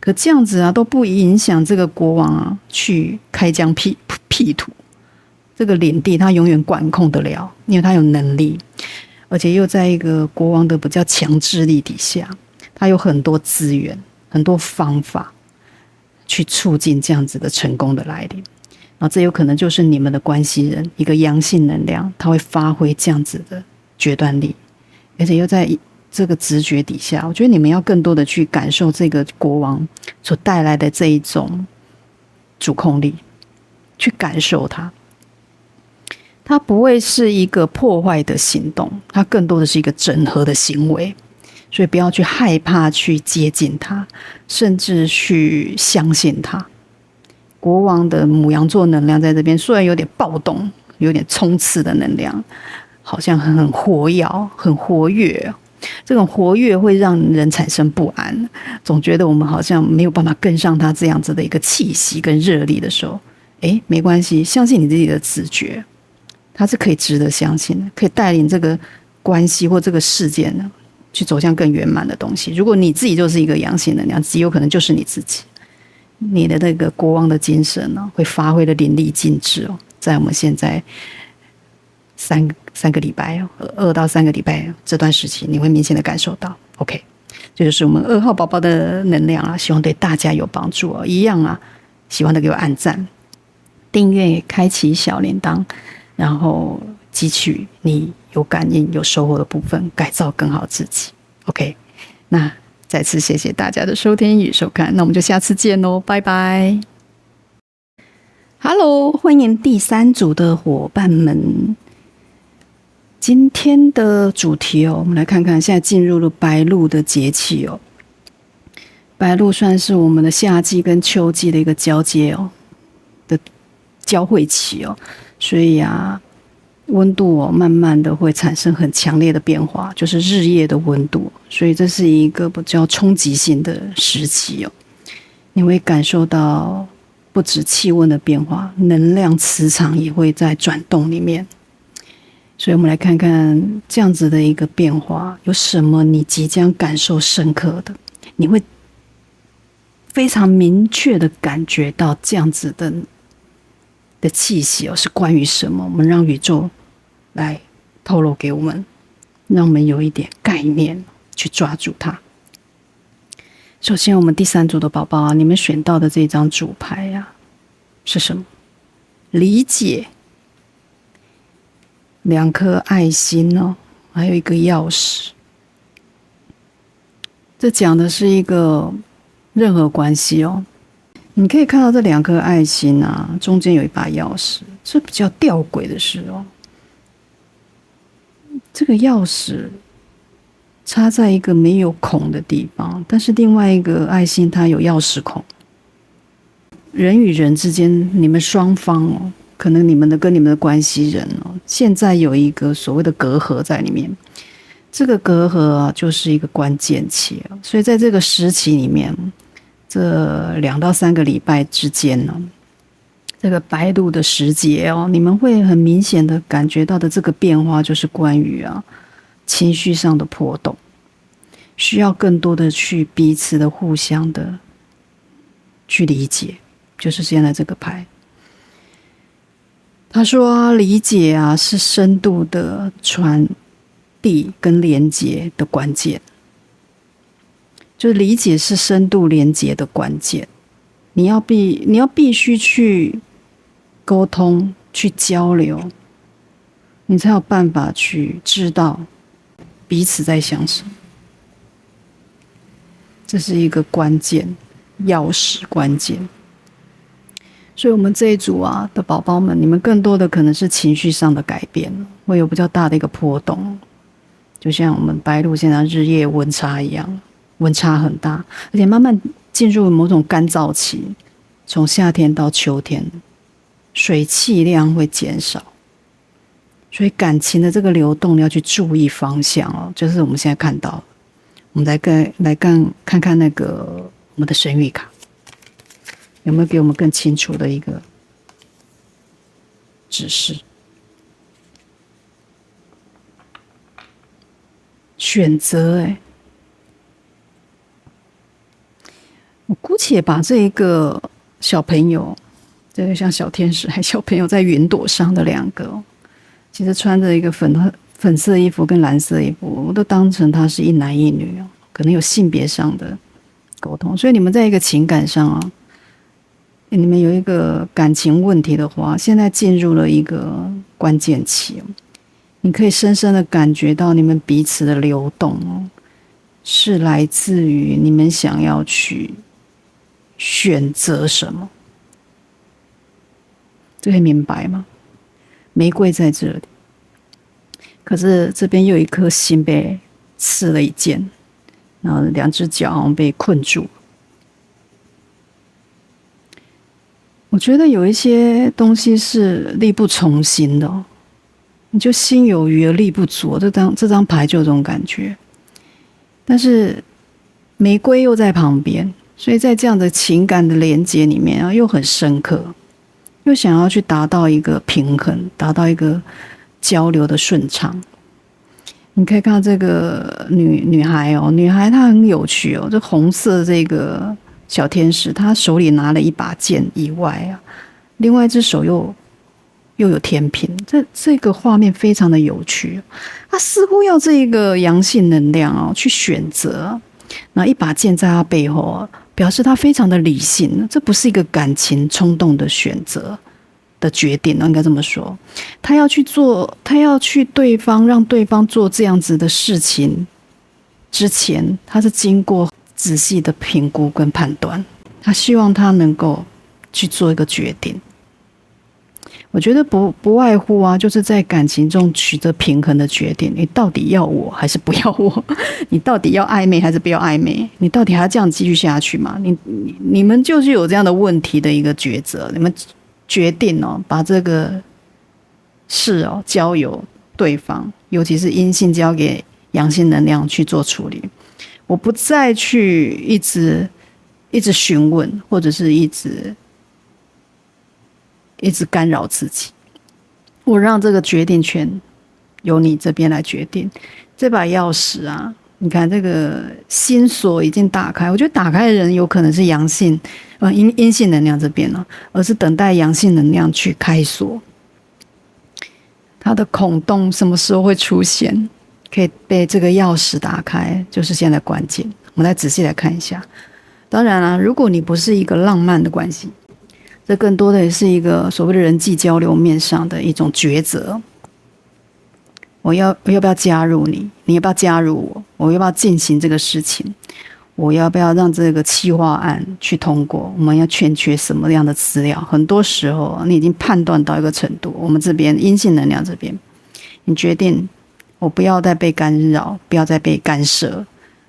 可这样子啊，都不影响这个国王啊去开疆辟土，这个领地他永远管控得了，因为他有能力，而且又在一个国王的比较强制力底下，他有很多资源、很多方法去促进这样子的成功的来临。然后这有可能就是你们的关系人，一个阳性能量，他会发挥这样子的决断力，而且又在这个直觉底下，我觉得你们要更多的去感受这个国王所带来的这一种主控力，去感受它。它不会是一个破坏的行动，它更多的是一个整合的行为，所以不要去害怕去接近它，甚至去相信它。国王的牡羊座能量在这边，虽然有点暴动，有点冲刺的能量，好像很活跃、很活跃。这种活跃会让人产生不安，总觉得我们好像没有办法跟上他这样子的一个气息跟热力的时候，没关系，相信你自己的直觉，它是可以值得相信的，可以带领这个关系或这个事件呢，去走向更圆满的东西。如果你自己就是一个阳性能量，极有可能就是你自己。你的那个国王的精神呢，会发挥的淋漓尽致哦。在我们现在三个礼拜2到3个礼拜这段时期，你会明显的感受到。OK，这就是我们2号宝宝的能量啊，希望对大家有帮助哦。一样啊，喜欢的给我按赞、订阅、开启小铃铛，然后汲取你有感应、有收获的部分，改造更好自己。OK， 那再次谢谢大家的收听与收看，那我们就下次见喽，拜拜。Hello， 欢迎第3组的伙伴们。今天的主题哦，我们来看看，现在进入了白露的节气哦。白露算是我们的夏季跟秋季的一个交接哦的交汇期哦，所以啊，温度哦慢慢的会产生很强烈的变化，就是日夜的温度，所以这是一个比较冲击性的时期哦。你会感受到不止气温的变化，能量磁场也会在转动里面。所以我们来看看这样子的一个变化，有什么你即将感受深刻的，你会非常明确的感觉到这样子的气息哦，是关于什么？我们让宇宙来透露给我们，让我们有一点概念去抓住它。首先，我们第3组的宝宝啊，你们选到的这张主牌啊，是什么？理解。2颗爱心哦，还有一个钥匙。这讲的是一个任何关系哦。你可以看到这2颗爱心啊，中间有一把钥匙。这比较吊诡的是哦，这个钥匙插在一个没有孔的地方，但是另外一个爱心它有钥匙孔。人与人之间，你们双方哦，可能你们跟你们的关系人哦，现在有一个所谓的隔阂在里面。这个隔阂啊，就是一个关键期啊，所以在这个时期里面，这2到3个礼拜之间呢，这个白露的时节哦，你们会很明显的感觉到的这个变化，就是关于情绪上的波动，需要更多的去彼此的互相的去理解，就是现在这个牌。他说理解啊，是深度的传递跟连结的关键，就是理解是深度连结的关键。你要必须去沟通、去交流，你才有办法去知道彼此在想什么。这是一个关键钥匙关键。所以我们这一组啊的宝宝们，你们更多的可能是情绪上的改变，会有比较大的一个波动，就像我们白露现在日夜温差一样，温差很大，而且慢慢进入某种干燥期，从夏天到秋天，水气量会减少，所以感情的这个流动你要去注意方向哦，就是我们现在看到，我们来看看那个我们的神谕卡。有没有给我们更清楚的一个指示？选择我姑且把这一个小朋友，这个像小天使还小朋友在云朵上的2个，其实穿着一个粉色衣服跟蓝色衣服，我都当成他是一男一女哦，可能有性别上的沟通，所以你们在一个情感上啊。你们有一个感情问题的话，现在进入了一个关键期，你可以深深的感觉到你们彼此的流动是来自于你们想要去选择什么，这可以明白吗？玫瑰在这里，可是这边又有一颗心被刺了一箭，然后2只脚好像被困住。我觉得有一些东西是力不从心的你就心有余而力不足，这张牌就有这种感觉。但是玫瑰又在旁边，所以在这样的情感的连接里面又很深刻，又想要去达到一个平衡，达到一个交流的顺畅。你可以看到这个女孩女孩她很有趣这红色这个小天使，她手里拿了一把剑以外另外一只手又有天平，这个画面非常的有趣。她似乎要这个阳性能量去选择，那一把剑在他背后啊，表示他非常的理性，这不是一个感情冲动的选择的决定，应该这么说。他要去做，他要去让对方做这样子的事情之前，他是经过仔细的评估跟判断，他希望他能够去做一个决定。我觉得不外乎啊，就是在感情中取得平衡的决定。你到底要我还是不要我？你到底要暧昧还是不要暧昧？你到底还要这样继续下去吗？你们就是有这样的问题的一个抉择。你们决定把这个事交由对方，尤其是阴性交给阳性能量去做处理。我不再去一直询问，或者是一直干扰自己，我让这个决定权由你这边来决定。这把钥匙啊，你看这个心锁已经打开，我觉得打开的人有可能是阳性，阴性能量这边呢，而是等待阳性能量去开锁。它的孔洞什么时候会出现，可以被这个钥匙打开，就是现在关键。我们来仔细来看一下。当然啦，如果你不是一个浪漫的关系，这更多的也是一个所谓的人际交流面上的一种抉择。我要不要加入你？你要不要加入我？我要不要进行这个事情？我要不要让这个企划案去通过？我们要欠缺什么样的资料？很多时候你已经判断到一个程度，我们这边阴性能量这边，你决定我不要再被干扰，不要再被干涉，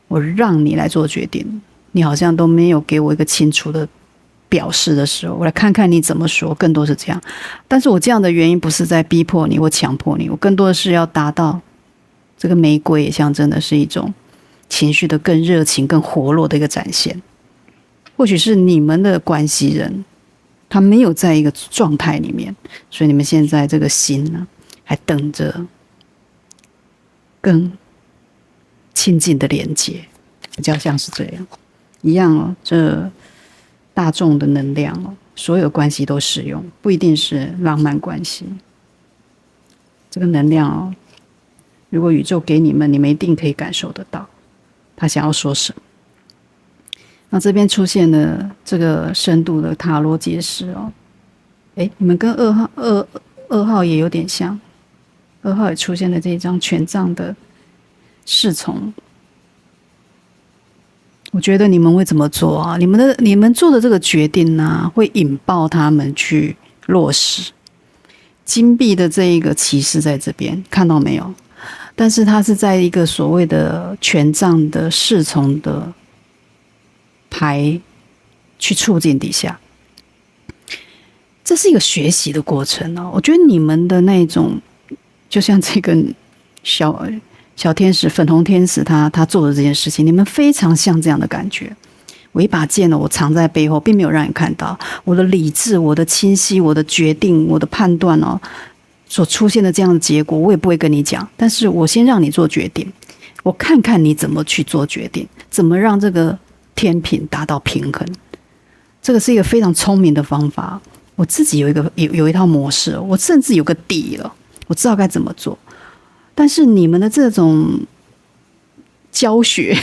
我让你来做决定。你好像都没有给我一个清楚的表示的时候，我来看看你怎么说，更多是这样。但是我这样的原因不是在逼迫你或强迫你，我更多的是要达到这个玫瑰也象征的是一种情绪的更热情、更活络的一个展现。或许是你们的关系人他没有在一个状态里面，所以你们现在这个心呢，还等着更亲近的连接，比较像是这样一样这大众的能量所有关系都适用，不一定是浪漫关系。这个能量如果宇宙给你们，你们一定可以感受得到他想要说什么。那这边出现了这个深度的塔罗解释你们跟二号也有点像，二号也出现了这一张权杖的侍从。我觉得你们会怎么做啊？你们做的这个决定呢，会引爆他们去落实。金币的这一个骑士在这边，看到没有？但是他是在一个所谓的权杖的侍从的牌去促进底下，这是一个学习的过程我觉得你们的那种，就像这个小天使、粉红天使他做的这件事情，你们非常像这样的感觉。我一把剑我藏在背后，并没有让你看到我的理智、我的清晰、我的决定、我的判断所出现的这样的结果，我也不会跟你讲。但是我先让你做决定，我看看你怎么去做决定，怎么让这个天平达到平衡。这个是一个非常聪明的方法。我自己有一套模式，我甚至有个底了，我知道该怎么做。但是你们的这种教学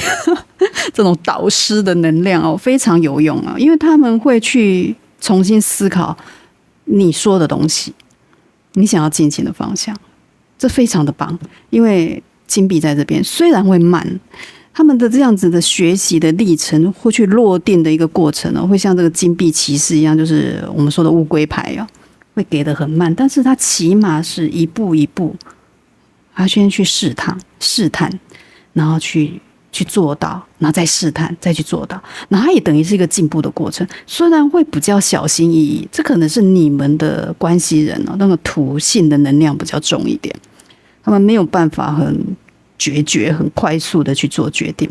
这种导师的能量非常有用因为他们会去重新思考你说的东西，你想要进行的方向，这非常的棒。因为金币在这边虽然会慢，他们的这样子的学习的历程会去落定的一个过程会像这个金币骑士一样，就是我们说的乌龟牌会给得很慢，但是它起码是一步一步，他先去试探，然后去做到，然后再试探，再去做到，然后它也等于是一个进步的过程。虽然会比较小心翼翼，这可能是你们的关系人那个土性的能量比较重一点，他们没有办法很决绝、很快速的去做决定，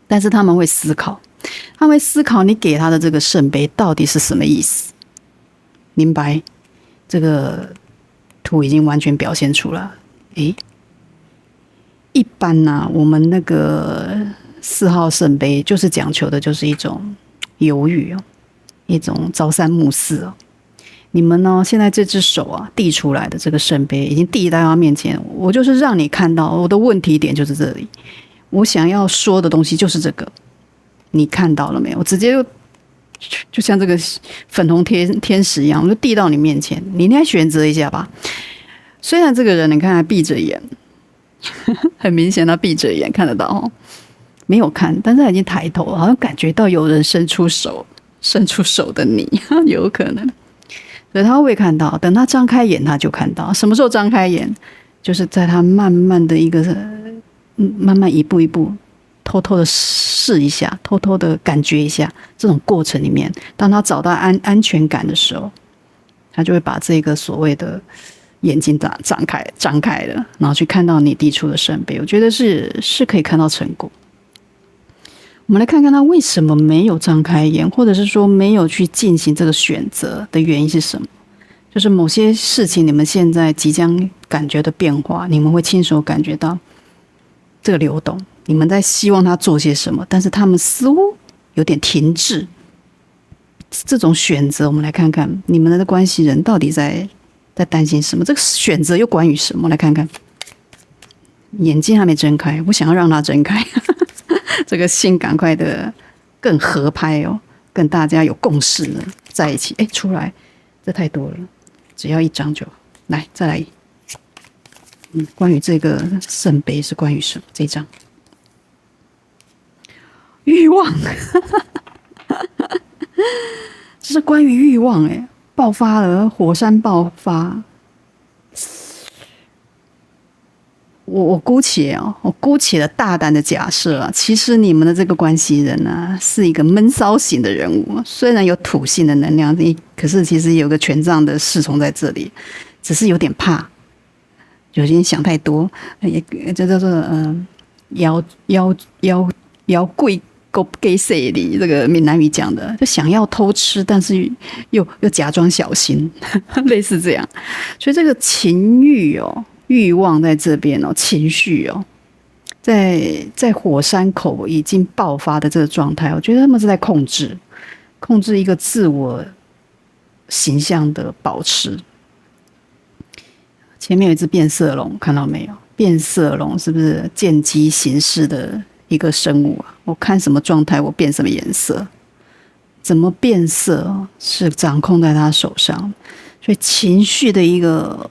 但是他们会思考，你给他的这个圣杯到底是什么意思？明白？这个图已经完全表现出来。一般我们那个4号圣杯就是讲求的就是一种犹豫一种朝三暮四你们现在这只手递出来的这个圣杯已经递到他面前，我就是让你看到我的问题点就是这里，我想要说的东西就是这个，你看到了没有？我直接就像这个粉红天使一样，我就递到你面前，你应该选择一下吧。虽然这个人你看他闭着眼，很明显他闭着眼看得到哦，没有看，但是他已经抬头了，好像感觉到有人伸出手的你，有可能。所以他会看到，等他张开眼，他就看到。什么时候张开眼？就是在他慢慢的慢慢一步一步，偷偷的试一下，偷偷的感觉一下，这种过程里面，当他找到安全感的时候，他就会把这个所谓的眼睛张开了，然后去看到你递出的圣杯。我觉得是可以看到成果。我们来看看他为什么没有张开眼，或者是说没有去进行这个选择的原因是什么？就是某些事情你们现在即将感觉的变化，你们会亲手感觉到这个流动，你们在希望他做些什么，但是他们似乎有点停滞。这种选择，我们来看看你们的关系人到底在担心什么？这个选择又关于什么？来看看，眼睛还没睁开，我想要让他睁开。这个心赶快的更合拍哦，跟大家有共识的在一起。哎，出来，这太多了，只要一张就好。来，再来。关于这个圣杯是关于什么？这一张欲望，这是关于欲望哎，爆发了，火山爆发。我姑且的大胆的假设啊，其实你们的这个关系人啊，是一个闷骚型的人物，虽然有土性的能量，可是其实有个权杖的侍从在这里，只是有点怕，有点想太多，也这叫做摇贵狗给谁里，这个闽南语讲的，就想要偷吃，但是又假装小心，类似这样，所以这个情欲欲望在这边情绪在火山口已经爆发的这个状态，我觉得他们是在控制一个自我形象的保持。前面有一只变色龙，看到没有？变色龙是不是见机行事的一个生物啊？我看什么状态，我变什么颜色，怎么变色是掌控在他手上，所以情绪的一个。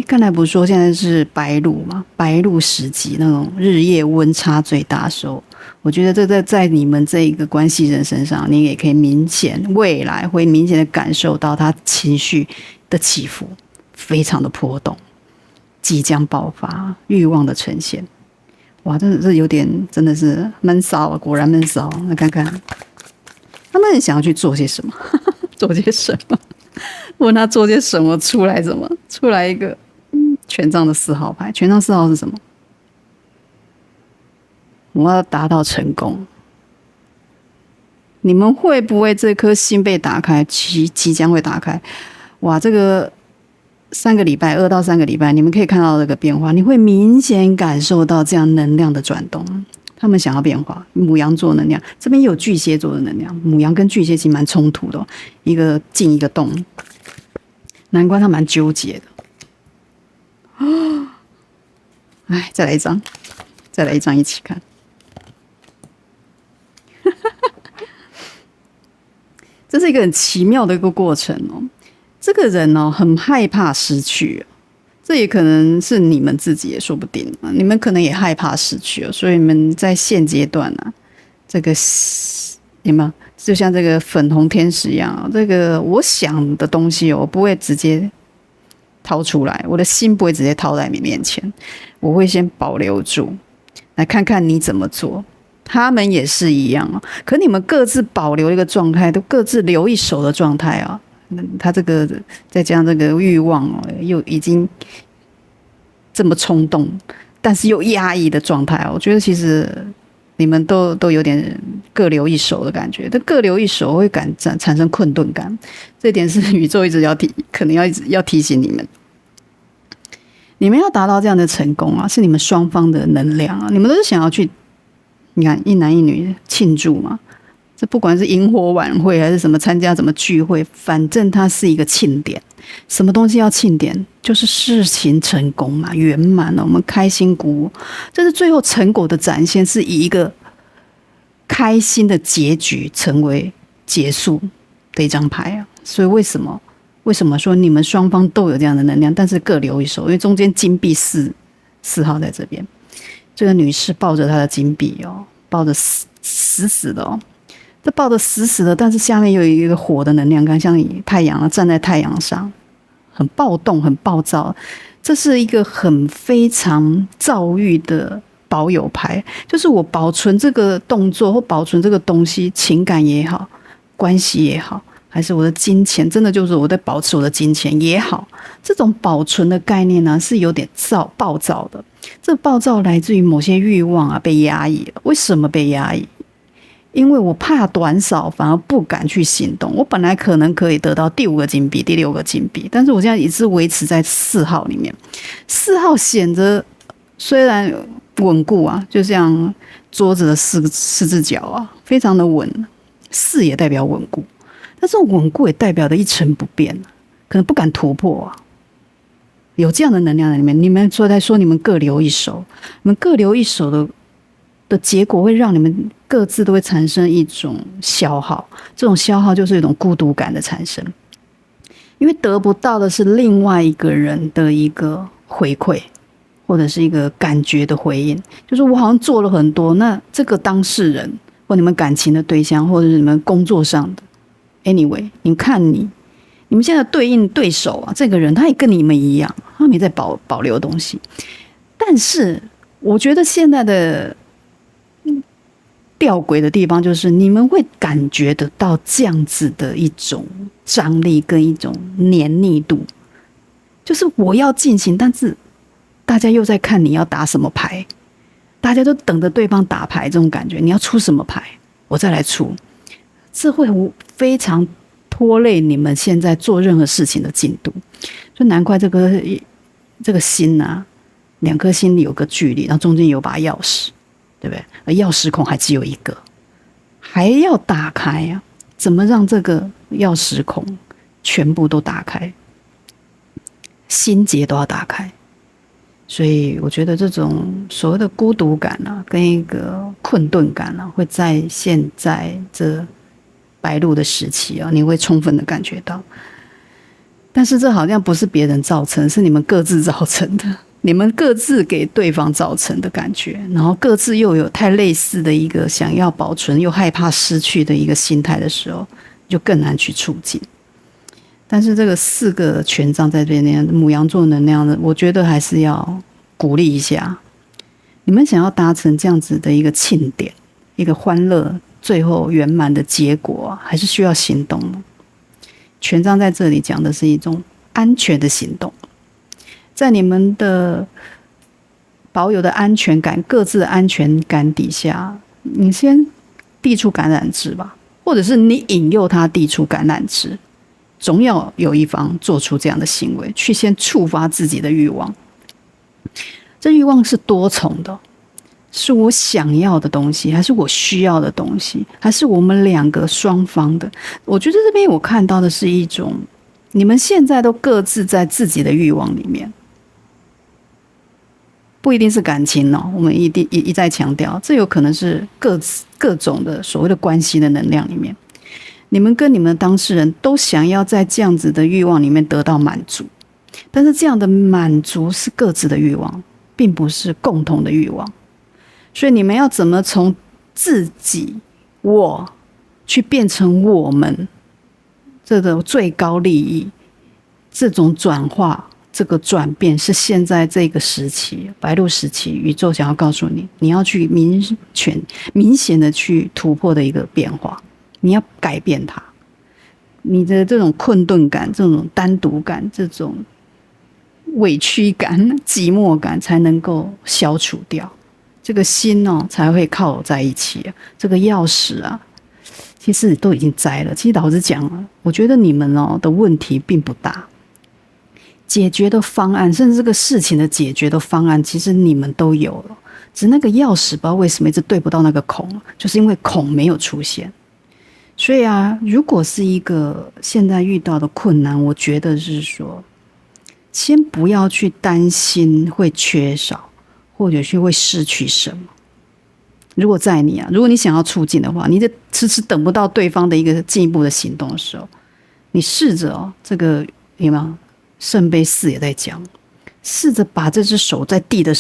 刚才不是说现在是白露嘛？白露时期那种日夜温差最大的时候，我觉得这在你们这一个关系人身上，你也可以未来会明显的感受到他情绪的起伏，非常的波动，即将爆发，欲望的呈现。哇，这有点真的是闷骚啊！果然闷骚。来看看他们很想要去做些什么，做些什么。问他做些什么，出来一个权杖的4号牌。权杖4号是什么？我要达到成功。你们会不会这颗心被打开？即将会打开。哇，这个2到3个礼拜，你们可以看到这个变化，你会明显感受到这样能量的转动。他们想要变化，牡羊座能量，这边也有巨蟹座的能量。牡羊跟巨蟹其实蛮冲突的，一个进一个动，难怪他蛮纠结的。哎，再来一张一起看。这是一个很奇妙的一个过程哦。这个人很害怕失去。这也可能是你们自己也说不定，你们可能也害怕失去，所以你们在现阶段这个有没有就像这个粉红天使一样，这个我想的东西我不会直接掏出来，我的心不会直接掏在你面前，我会先保留住，来看看你怎么做。他们也是一样可你们各自保留一个状态，都各自留一手的状态他这个再加上这个欲望又已经这么冲动，但是又压抑的状态我觉得其实你们都有点各留一手的感觉，但各留一手会产生困顿感，这点是宇宙一直可能要提醒你们。你们要达到这样的成功是你们双方的能量你们都是想要去，你看一男一女庆祝嘛，这不管是萤火晚会还是什么参加什么聚会，反正它是一个庆典。什么东西要庆典？就是事情成功嘛，圆满了，我们开心鼓舞。这是最后成果的展现，是以一个开心的结局成为结束的一张牌啊。所以为什么说你们双方都有这样的能量，但是各留一手？因为中间金币四号在这边，这个女士抱着她的金币哦，抱着死死的哦。这抱得死死的，但是下面又有一个火的能量，刚像太阳站在太阳上，很暴动，很暴躁。这是一个非常躁郁的保有牌，就是我保存这个动作或保存这个东西，情感也好，关系也好，还是我的金钱，真的就是我在保持我的金钱也好，这种保存的概念呢，是有点暴躁的。这暴躁来自于某些欲望啊被压抑了。为什么被压抑？因为我怕短少，反而不敢去行动。我本来可能可以得到第5个金币、第6个金币，但是我现在一直维持在4号里面。4号显得虽然稳固啊，就像桌子的四只脚啊，非常的稳。4也代表稳固，但是稳固也代表的一成不变，可能不敢突破啊。有这样的能量在里面，你们在说你们各留一手，你们各留一手的结果会让你们各自都会产生一种消耗，这种消耗就是一种孤独感的产生，因为得不到的是另外一个人的一个回馈，或者是一个感觉的回应，就是我好像做了很多，那这个当事人或你们感情的对象，或者是你们工作上的 ，anyway， 你看你们现在对应对手啊，这个人他也跟你们一样，他没在保留东西，但是我觉得现在的吊诡的地方就是你们会感觉得到这样子的一种张力跟一种黏腻度，就是我要进行，但是大家又在看你要打什么牌，大家都等着对方打牌，这种感觉，你要出什么牌我再来出，这会非常拖累你们现在做任何事情的进度。就难怪这个心啊，2颗心里有个距离，然后中间有把钥匙，对不对？而钥匙孔还只有一个，还要打开啊！怎么让这个钥匙孔全部都打开？心结都要打开。所以我觉得这种所谓的孤独感啊，跟一个困顿感啊，会在现在这白露的时期啊，你会充分的感觉到。但是这好像不是别人造成，是你们各自造成的。你们各自给对方造成的感觉，然后各自又有太类似的一个想要保存又害怕失去的一个心态的时候，就更难去促进。但是这个4个权杖在这边，牡羊座能量的，我觉得还是要鼓励一下。你们想要达成这样子的一个庆典，一个欢乐最后圆满的结果，还是需要行动的。权杖在这里讲的是一种安全的行动。在你们的保有的安全感，各自的安全感底下，你先递出橄榄枝吧，或者是你引诱他递出橄榄枝，总要有一方做出这样的行为，去先触发自己的欲望。这欲望是多重的，是我想要的东西，还是我需要的东西，还是我们2个双方的？我觉得这边我看到的是一种，你们现在都各自在自己的欲望里面。不一定是感情哦，我们一再强调，这有可能是各种的所谓的关系的能量里面，你们跟你们的当事人都想要在这样子的欲望里面得到满足，但是这样的满足是各自的欲望，并不是共同的欲望。所以你们要怎么从自己我去变成我们，这个最高利益，这种转化。这个转变是现在这个时期，白露时期，宇宙想要告诉你，你要去明显的去突破的一个变化，你要改变它，你的这种困顿感、这种单独感、这种委屈感、寂寞感才能够消除掉，这个心哦才会靠在一起啊。这个钥匙啊，其实都已经摘了。其实老实讲了，我觉得你们的问题并不大。解决的方案，甚至这个事情的解决的方案，其实你们都有了，只是那个钥匙不知道为什么一直对不到那个孔，就是因为孔没有出现。所以啊，如果是一个现在遇到的困难，我觉得是说，先不要去担心会缺少，或者是会失去什么。如果在你啊，如果你想要促进的话，你这迟迟等不到对方的一个进一步的行动的时候，你试着这个有没有圣杯4也在讲，试着把这只手再递得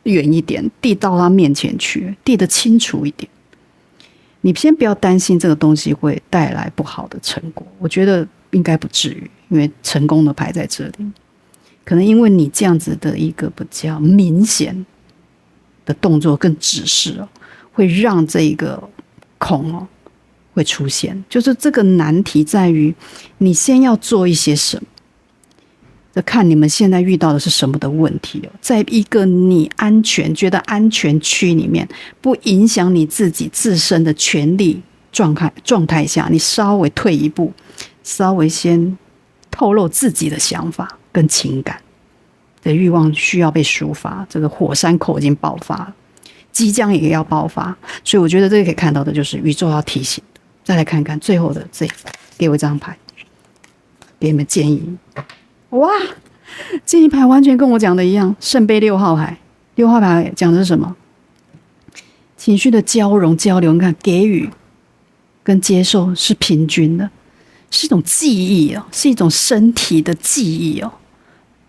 远一点，递到他面前去，递得清楚一点。你先不要担心这个东西会带来不好的成果，我觉得应该不至于，因为成功的牌在这里。可能因为你这样子的一个比较明显的动作跟指示会让这个空会出现。就是这个难题在于，你先要做一些什么。这看你们现在遇到的是什么的问题在一个你觉得安全区里面，不影响你自己自身的权利状态下，你稍微退一步，稍微先透露自己的想法跟情感的欲望需要被抒发，这个火山口已经爆发了，即将也要爆发，所以我觉得这个可以看到的就是宇宙要提醒的。再来看看最后的这一给我一张牌，给你们建议。哇，建议牌完全跟我讲的一样，圣杯6号牌，6号牌讲的是什么？情绪的交融交流，你看给予跟接受是平均的，是一种记忆是一种身体的记忆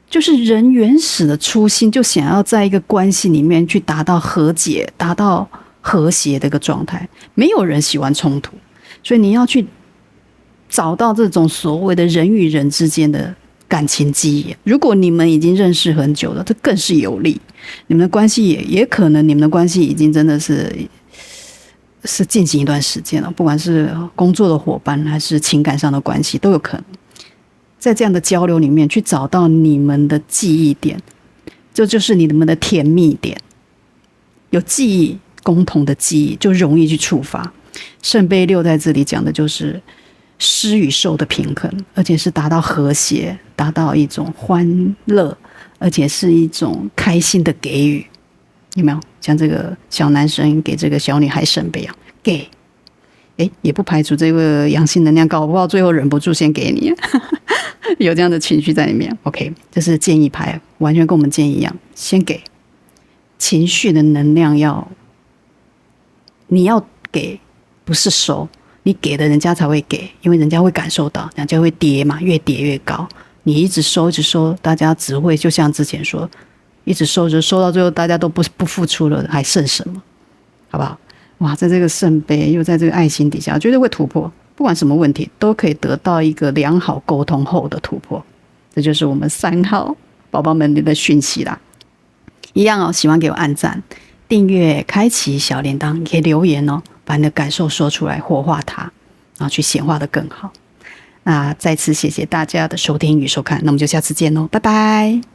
就是人原始的初心，就想要在一个关系里面去达到和解、达到和谐的一个状态。没有人喜欢冲突，所以你要去找到这种所谓的人与人之间的感情记忆。如果你们已经认识很久了，这更是有利。你们的关系也可能，你们的关系已经真的是进行一段时间了，不管是工作的伙伴还是情感上的关系，都有可能在这样的交流里面去找到你们的记忆点，这就是你们的甜蜜点。有记忆，共同的记忆就容易去触发。圣杯6在这里讲的就是施与受的平衡，而且是达到和谐，达到一种欢乐，而且是一种开心的给予。有没有像这个小男生给这个小女孩圣杯给，也不排除这个阳性能量搞不好最后忍不住先给你有这样的情绪在里面。 OK， 这是建议牌，完全跟我们建议一样，先给。情绪的能量你要给，不是收，你给的人家才会给，因为人家会感受到，人家会叠嘛，越叠越高。你一直收大家只会就像之前说，一直收到最后大家都不付出了，还剩什么？好不好？哇，在这个圣杯又在这个爱心底下，绝对会突破，不管什么问题都可以得到一个良好沟通后的突破。这就是我们3号宝宝们的讯息啦。一样喜欢给我按赞、订阅、开启小铃铛，也可以留言把你的感受说出来，活化它，然后去显化得更好。那再次谢谢大家的收听与收看，那我们就下次见拜拜。